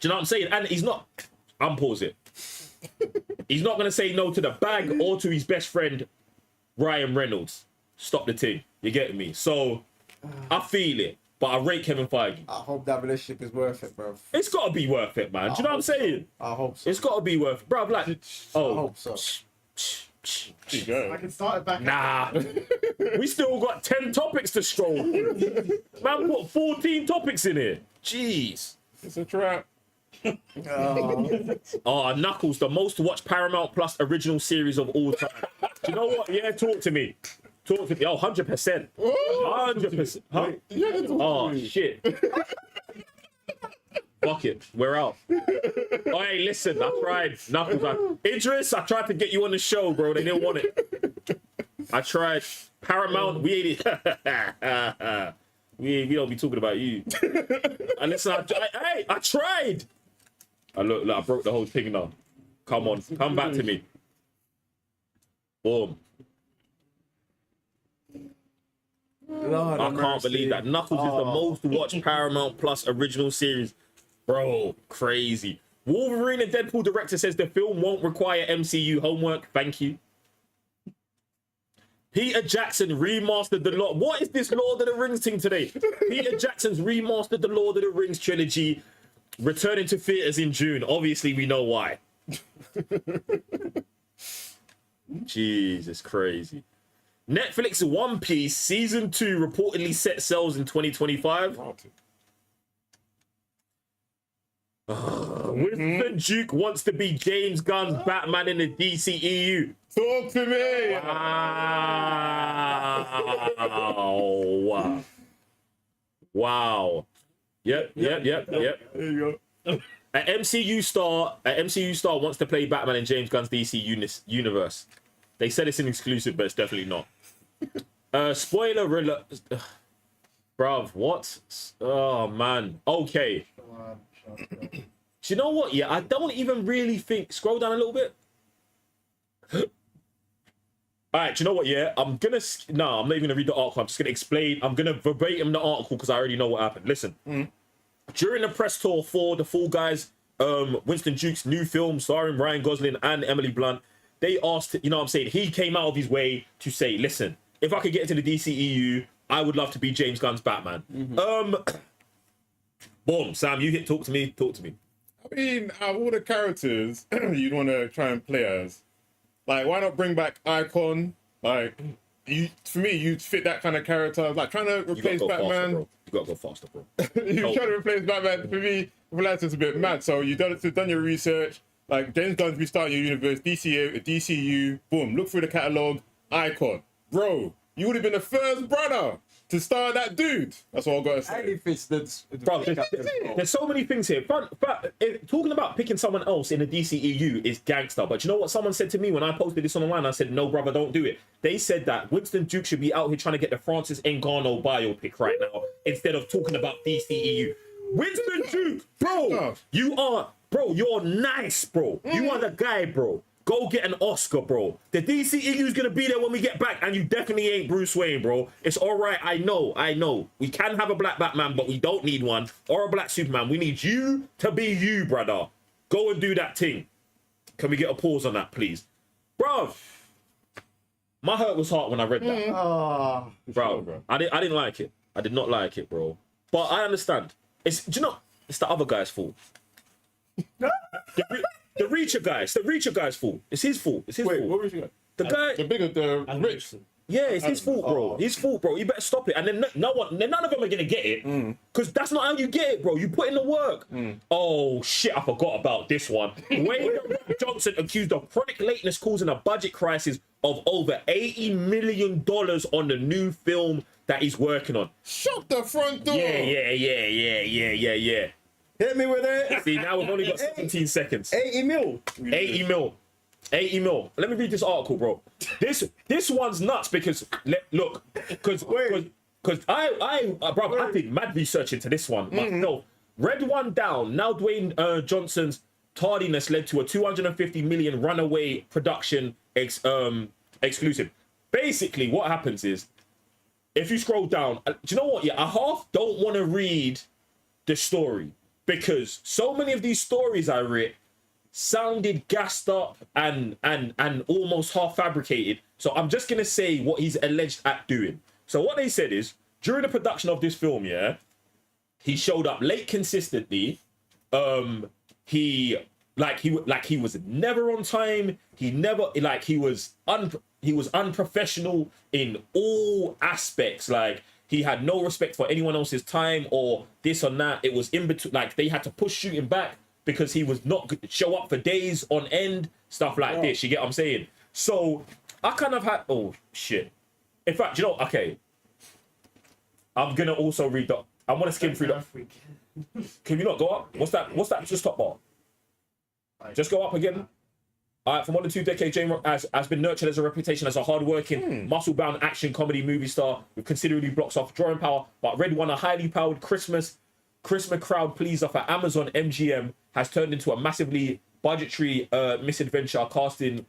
you know what I'm saying? And he's not... Unpause it. He's not going to say no to the bag or to his best friend, Ryan Reynolds. Stop the thing. You get me? So, I feel it. but I rate Kevin Feige. I hope that relationship is worth it, bro. It's got to be worth it, man. Do you know what I'm saying? I hope so. It's got to be worth it. Bro, like, I hope so. You go. I can start it back. Nah. We still got 10 topics to stroll. Man, put 14 topics in here. Jeez. It's a trap. Oh, Knuckles, the most watched Paramount Plus original series of all time. Do you know what? Yeah, talk to me. Talk to me. Oh, 100%. 100%. Huh? Oh, shit. Fuck it. We're out. Oh, hey, listen, I tried. Knuckles, Idris, I tried to get you on the show, bro. They didn't want it. I tried. Paramount, we ain't it. we don't be talking about you. And listen, I tried. Look, I broke the whole thing now. Come on, come back to me. Boom. Lord I can't believe that. Knuckles is the most watched Paramount Plus original series. Bro, crazy. Wolverine and Deadpool director says the film won't require MCU homework. Thank you. Peter Jackson remastered the Lord. What is this Lord of the Rings thing today? Peter Jackson's remastered the Lord of the Rings trilogy, returning to theaters in June. Obviously, we know why. Jesus, crazy. Netflix One Piece season 2 reportedly set sails in 2025. Winston Duke wants to be James Gunn's Batman in the DCEU. Talk to me. Wow. Wow. Yep. There you go. An MCU star wants to play Batman in James Gunn's DC universe. They said it's an exclusive, but it's definitely not. Spoiler alert. Bruv, what? Oh, man. Okay. Do you know what? Yeah, I don't even really think... Scroll down a little bit. All right, do you know what? Yeah, I'm gonna... No, I'm not even gonna read the article. I'm just gonna explain. I'm gonna verbatim the article because I already know what happened. Listen. During the press tour for The Fall Guys, Winston Duke's new film starring Ryan Gosling and Emily Blunt, they asked, you know what I'm saying, he came out of his way to say, listen, if I could get into the DCEU, I would love to be James Gunn's Batman. Boom, Sam, talk to me. I mean, out of all the characters you'd want to try and play as, like, why not bring back Icon? Like, for me, you'd fit that kind of character. Like, trying to replace Batman. You gotta go faster, bro. You're trying to replace Batman. For me, it's a bit mad. So you've done your research. Like, James Gunn's restarting your universe, DCU, boom, look through the catalogue, Icon. Bro, you would have been the first brother to star that dude. That's all I gotta say. And if it's Bro, there's so many things here. But talking about picking someone else in the DCEU is gangster. But you know what someone said to me when I posted this online? I said, no, brother, don't do it. They said that Winston Duke should be out here trying to get the Francis Ngannou biopic right now instead of talking about DCEU. Winston Duke, bro, you're nice, bro. You are the guy, bro. Go get an Oscar, bro. The DCEU is gonna be there when we get back, and you definitely ain't Bruce Wayne, bro. It's all right. I know. We can have a black Batman, but we don't need one, or a black Superman. We need you to be you, brother. Go and do that thing. Can we get a pause on that, please, bro? My heart was hot when I read that. Bro, I didn't like it. I did not like it, bro. But I understand. It's the other guy's fault. The Reacher guy's fault. It's his fault. It's his fault. What Reacher guy? The guy. The rich. Yeah, it's his fault, bro. His fault, bro. You better stop it. And then none of them are gonna get it, because that's not how you get it, bro. You put in the work. Oh shit, I forgot about this one. Wayne Johnson accused of chronic lateness causing a budget crisis of over $80 million on the new film that he's working on. Shut the front door. Yeah. Hit me with it. See, now we've only got 17 seconds. 80 mil. 80 mil. Let me read this article, bro. This one's nuts because I did mad research into this one myself. Read one down. Now Dwayne Johnson's tardiness led to a 250 million runaway production exclusive. Basically, what happens is, if you scroll down, do you know what? Yeah, I half don't want to read the story because so many of these stories I read sounded gassed up and almost half fabricated. So I'm just gonna say what he's alleged at doing. So what they said is, during the production of this film, he showed up late consistently. He was never on time. He was unprofessional in all aspects. Like, he had no respect for anyone else's time or this or that. It was in between. Like, they had to push shooting back because he was not good, show up for days on end, stuff like this. You get what I'm saying? So I kind of had, oh shit. In fact, you know, okay. I'm gonna also read the. I want to skim through the. Can you not go up? What's that? What's that? Just top bar. Just go up again. All right, for more than 2 decades, Jane Rock has been nurtured as a reputation as a hard-working, muscle-bound action comedy movie star with considerably blocks off drawing power. But Red won a highly powered Christmas crowd pleaser for Amazon MGM has turned into a massively budgetary misadventure, casting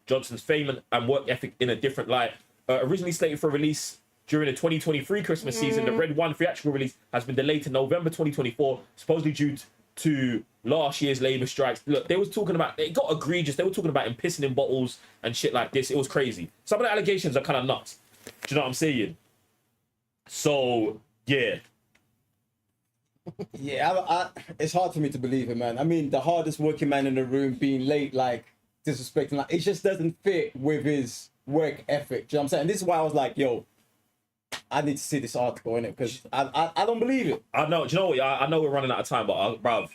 Johnson's fame and work ethic in a different light. Originally slated for release during the 2023 Christmas season, the Red 1 theatrical release has been delayed to November 2024, supposedly due to last year's labour strikes. Look, they was talking about, it got egregious. They were talking about him pissing in bottles and shit like this. It was crazy. Some of the allegations are kind of nuts. Do you know what I'm saying? So, yeah. Yeah, it's hard for me to believe it, man. I mean, the hardest working man in the room being late, like, disrespecting, like, it just doesn't fit with his work ethic. Do you know what I'm saying? This is why I was like, yo, I need to see this article in it because I don't believe it. I know. Do you know what? I know we're running out of time, but bruv,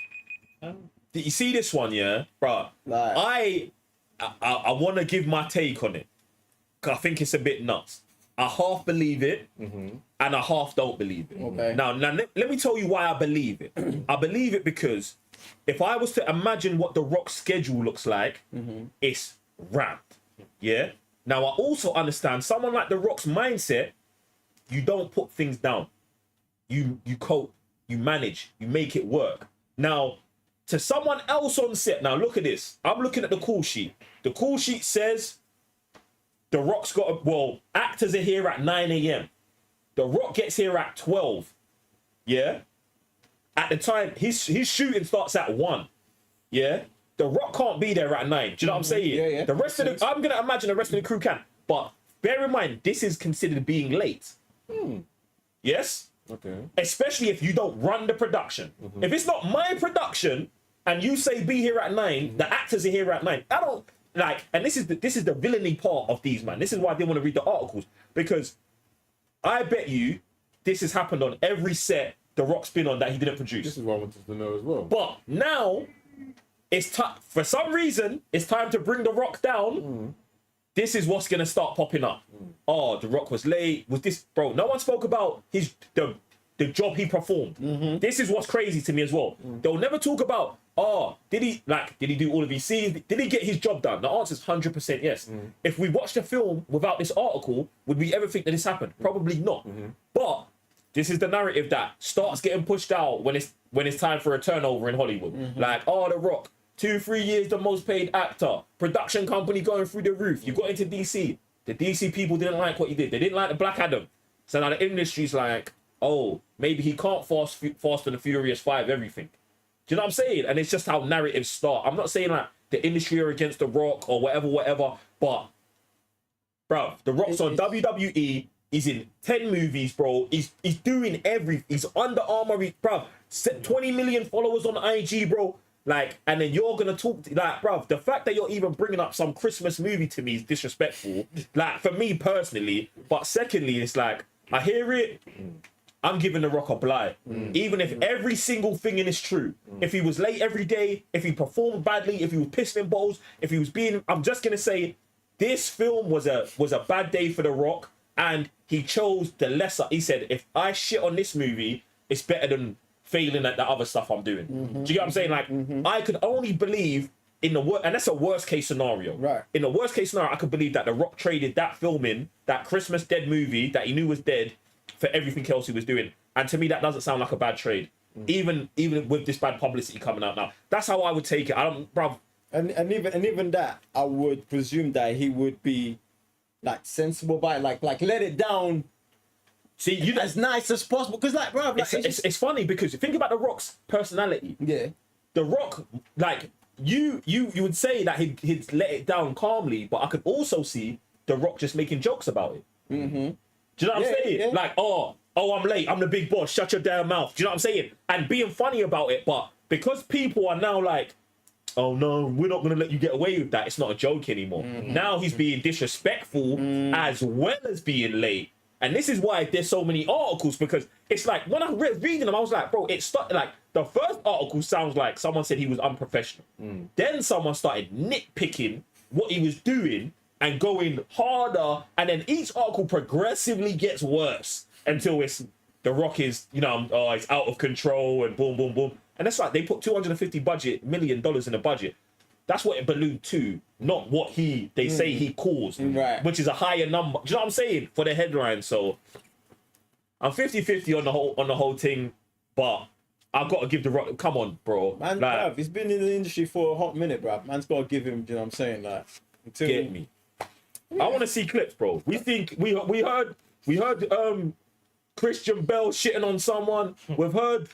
did you see this one? Yeah, bruv. Like, I want to give my take on it. 'Cause I think it's a bit nuts. I half believe it, and I half don't believe it. Okay. Now let me tell you why I believe it. I believe it because if I was to imagine what The Rock's schedule looks like, it's rammed. Yeah. Now I also understand someone like The Rock's mindset. You don't put things down. You cope, you manage, you make it work. Now, to someone else on set, now look at this. I'm looking at the call sheet. The call sheet says The Rock's got actors are here at 9 a.m. The Rock gets here at 12. Yeah? At the time, his shooting starts at 1. Yeah? The Rock can't be there at 9. Do you know what I'm saying? Yeah. The rest of the, I'm going to imagine the rest of the crew can. But bear in mind, this is considered being late. Yes? Okay. Especially if you don't run the production. If it's not my production and you say be here at 9, the actors are here at 9. I don't like, and this is the villainy part of these, man. This is why I didn't want to read the articles, because I bet you this has happened on every set The Rock's been on that he didn't produce. This is what I wanted to know as well. But now it's time, for some reason, it's time to bring The Rock down. This is what's gonna start popping up. Oh, The Rock was late. Was this, bro? No one spoke about the job he performed. This is what's crazy to me as well. They'll never talk about, oh, did he do all of these scenes? Did he get his job done? The answer is 100% yes. If we watched the film without this article, would we ever think that this happened? Probably not. But this is the narrative that starts getting pushed out when it's time for a turnover in Hollywood. Like, oh, The Rock, 2-3 years the most paid actor, production company going through the roof. You got into DC. The DC people didn't like what you did. They didn't like the Black Adam. So now the industry's like, oh, maybe he can't Fast and the Furious 5 everything. Do you know what I'm saying? And it's just how narratives start. I'm not saying like the industry are against The Rock or whatever, but bro, The Rock's on WWE. He's in 10 movies, bro. He's doing everything. He's Under Armour, bro. 20 million followers on IG, bro. Like, and then you're gonna talk like, bruv, the fact that you're even bringing up some Christmas movie to me is disrespectful. Like, for me personally. But secondly, it's like, I hear it, I'm giving The Rock a blight. Even if every single thing in is true. If he was late every day, if he performed badly, if he was pissing in bowls, if he was being, I'm just gonna say, this film was a bad day for The Rock, and he chose the lesser. He said, if I shit on this movie, it's better than failing at the other stuff I'm doing. Do you get what I'm saying? Like, I could only believe in the worst, and that's a worst case scenario. Right. In the worst case scenario, I could believe that The Rock traded that film in, that Christmas dead movie that he knew was dead, for everything else he was doing. And to me, that doesn't sound like a bad trade. Even with this bad publicity coming out now. That's how I would take it. I don't, bruv. And even that, I would presume that he would be like sensible by it, like let it down. See, you as nice as possible, because like, bro, like, it's funny because think about The Rock's personality. Yeah, The Rock, like you would say that he'd let it down calmly, but I could also see The Rock just making jokes about it. Do you know what I'm saying? Yeah. Like, oh, oh, I'm late, I'm the big boss, shut your damn mouth. Do you know what I'm saying? And being funny about it, but because people are now like, oh no, we're not gonna let you get away with that. It's not a joke anymore. Now he's being disrespectful as well as being late. And this is why there's so many articles, because it's like, when I was reading them, I was like, bro, it started like, the first article sounds like someone said he was unprofessional. Then someone started nitpicking what he was doing and going harder. And then each article progressively gets worse until it's, The Rock is, you know, oh, it's out of control and boom, boom, boom. And that's like, they put $250 million in the budget. That's what it ballooned to, not what they say he caused, which is a higher number. Do you know what I'm saying? For the headline. So I'm 50-50 on the whole thing, but I've got to give The Rock. Come on, bro. Man, like, bruv, he's been in the industry for a hot minute, bruv. Man's got to give him. You know what I'm saying? Like, until get me. I want to see clips, bro. We heard Christian Bell shitting on someone. We've heard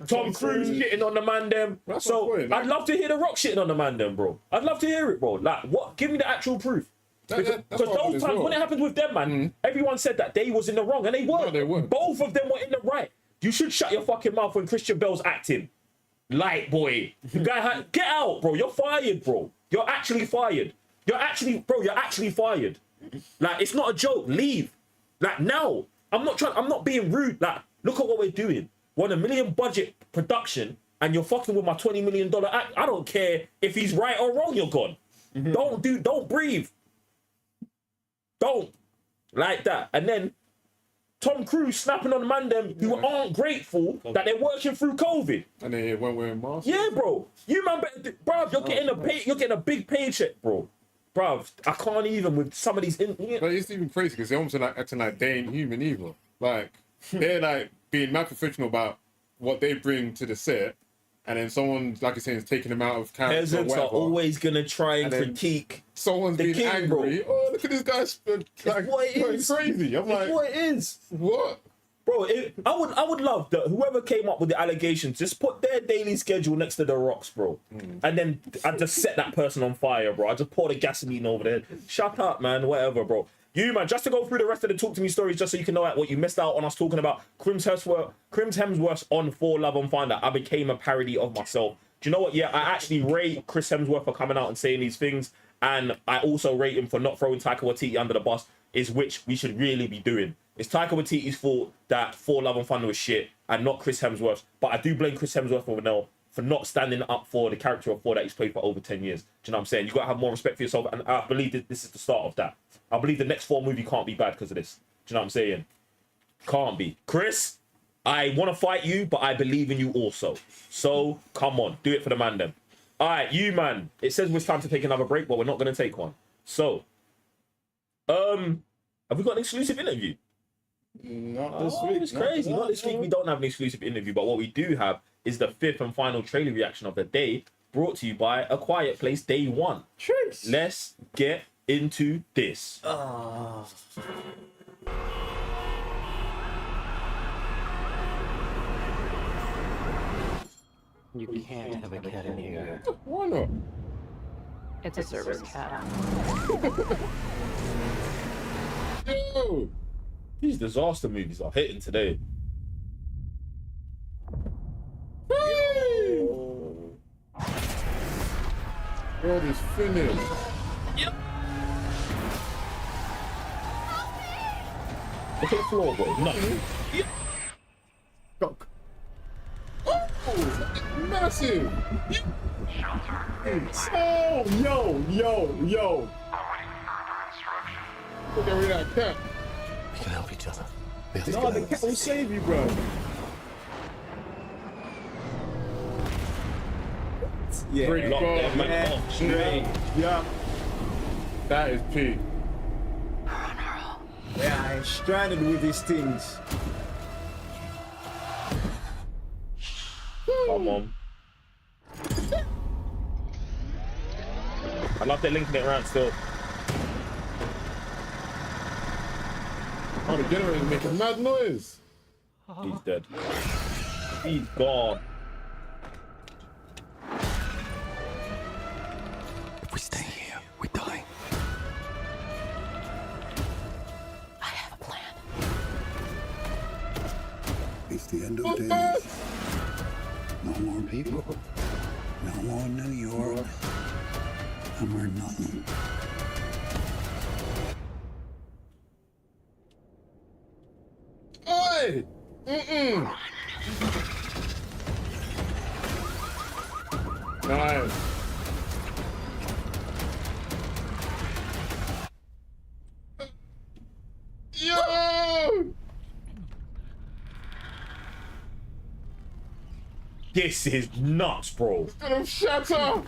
Tom Cruise shitting on the man them. So I'd love to hear The Rock shitting on the man them, bro. I'd love to hear it, bro. Like, what? Give me the actual proof. Because those times when it happened with them, man, everyone said that they was in the wrong, and they weren't. No, they weren't. Both of them were in the right. You should shut your fucking mouth when Christian Bell's acting. Light boy. The guy get out, bro. You're fired, bro. You're actually fired. You're actually fired. Like, it's not a joke. Leave. Like, now. I'm not being rude. Like, look at what we're doing. We're on $1 million budget production, and you're fucking with my $20 million act. I don't care if he's right or wrong, you're gone. Don't breathe. Don't. Like that. And then Tom Cruise snapping on the man them who aren't grateful that they're working through COVID. And they weren't wearing masks. Yeah, bro. You man, bro, you're getting a big paycheck, bro. Bruv, I can't even with some of these. But it's even crazy because they're almost like acting like they ain't human either. Like, they're like being mad professional about what they bring to the set, and then someone, like I said, is taking them out of character. Peasants are always gonna try and critique. Someone's being angry. Bro. Oh, look at this guy! Like, what it is. Crazy. I'm like, what it is. What? Bro, I would love that whoever came up with the allegations just put their daily schedule next to The Rock's, bro. And then I just set that person on fire, bro. I just pour the gasoline over there. Shut up, man. Whatever, bro. You, man, just to go through the rest of the Talk To Me stories, just so you can know what you missed out on us talking about Crims Hemsworth on For Love and Thunder. I became a parody of myself. Do you know what? Yeah, I actually rate Chris Hemsworth for coming out and saying these things. And I also rate him for not throwing Taika Waititi under the bus, is which we should really be doing. It's Taika Waititi's fault that For Love and Thunder was shit and not Chris Hemsworth. But I do blame Chris Hemsworth for not standing up for the character of Thor that he's played for over 10 years. Do you know what I'm saying? You've got to have more respect for yourself. And I believe that this is the start of that. I believe the next Thor movie can't be bad because of this. Do you know what I'm saying? Can't be. Chris, I want to fight you, but I believe in you also. So, come on. Do it for the man then. All right, you, man. It says it's time to take another break, but we're not going to take one. So, have we got an exclusive interview? Not this week. It's crazy. Not this week. We don't have an exclusive interview, but what we do have is the 5th and final trailer reaction of the day, brought to you by A Quiet Place Day 1. Cheers. Let's get into this. You can't have a cat in here. Why not? It's a service cat. Yo! These disaster movies are hitting today. God is finished. Yep. Look at the floor, bro. No. Yep. Oh, massive. Oh, yo. Look at that cat. We can help each other. No, the cat will save you, bro. Yeah. Great Lock God. that man off straight. Yeah. That is P. Yeah, I'm stranded with these things. Come on. I love they're linking it around still. Oh, the generator's making mad noise. He's dead. He's gone. If we stay here, we die. I have a plan. It's the end of days. No more people. No more New York. No more nothing. Oi! Nice. Yo! This is nuts, bro. It's gonna shatter.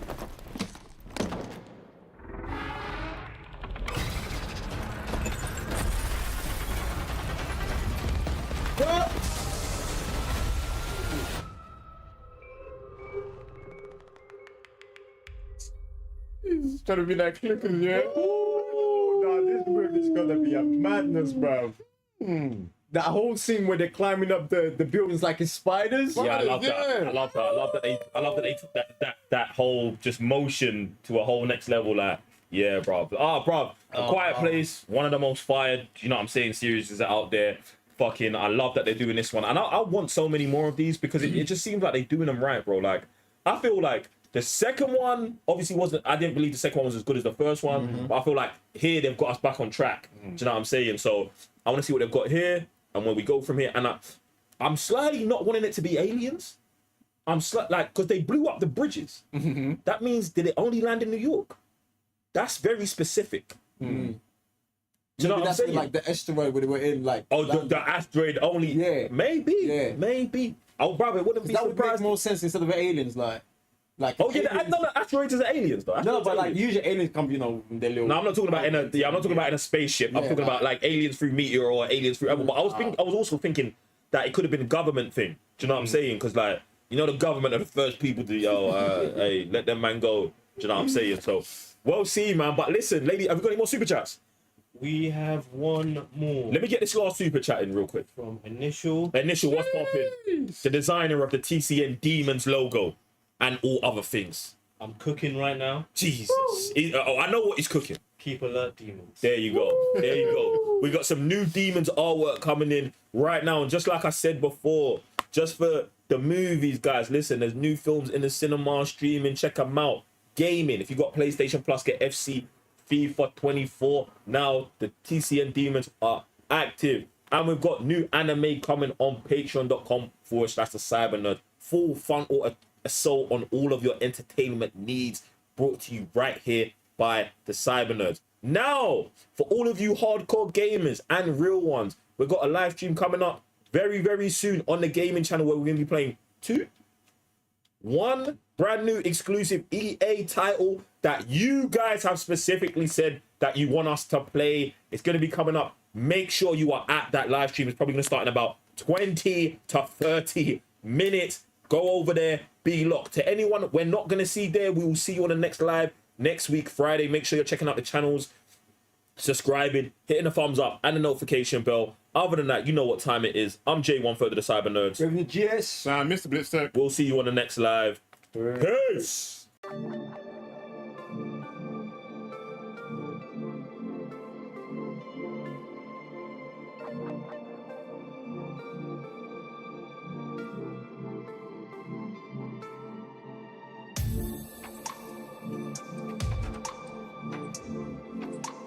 He's trying to be like clickers, yeah? Oh, nah, this movie's gonna be a madness, bro. That whole scene where they're climbing up the buildings like it's spiders. Yeah, I love that. I love that. I love that they took that whole just motion to a whole next level. Like, yeah, bro. A Quiet Place, one of the most fired, you know what I'm saying, series out there. Fucking, I love that they're doing this one. And I want so many more of these because it just seems like they're doing them right, bro. Like, I feel like the second one obviously wasn't, I didn't believe the second one was as good as the first one, but I feel like here they've got us back on track. Do you know what I'm saying? So I want to see what they've got here and where we go from here. And I'm slightly not wanting it to be aliens. I'm like, because they blew up the bridges. That means, did it only land in New York? That's very specific. Do you know what I'm saying? Like the asteroid where they were in, like. Oh, the asteroid only. Yeah. Maybe. Maybe. Oh, brother, it wouldn't be that would surprised. make more sense instead of aliens, like. Oh yeah, the asteroids are aliens though. No, but like usually aliens come, you know, in their little. No, I'm not talking about I'm not talking about in a spaceship. I'm talking about like aliens through meteor or aliens through. But I was also thinking that it could have been a government thing. Do you know what I'm saying? Because like, you know, the government are the first people to hey, let them man go. Do you know what I'm saying? So we'll see, man. But listen, lady, have we got any more super chats? We have one more. Let me get this last super chat in real quick. From Initial. Initial, what's popping? The designer of the TCN Demons logo and all other things. I'm cooking right now. Jesus. I know what he's cooking. Keep alert, demons. There you go. There you go. We got some new Demons artwork coming in right now. And just like I said before, just for the movies, guys, listen, there's new films in the cinema, streaming. Check them out. Gaming. If you got PlayStation Plus, get FC, FIFA 24. Now, the TCN Demons are active. And we've got new anime coming on patreon.com/the Cyber Nerd. Full frontal assault on all of your entertainment needs, brought to you right here by the Cyber Nerds. Now, for all of you hardcore gamers and real ones, we've got a live stream coming up very, very soon on the gaming channel where we're going to be playing one brand new exclusive EA title that you guys have specifically said that you want us to play. It's going to be coming up. Make sure you are at that live stream. It's probably going to start in about 20 to 30 minutes. Go over there, be locked. To anyone we're not going to see there, we will see you on the next live next week, Friday. Make sure you're checking out the channels, subscribing, hitting the thumbs up and the notification bell. Other than that, you know what time it is. I'm J1 the Cyber Nerds. GS. Mr. Blitzer. We'll see you on the next live. Peace. Peace.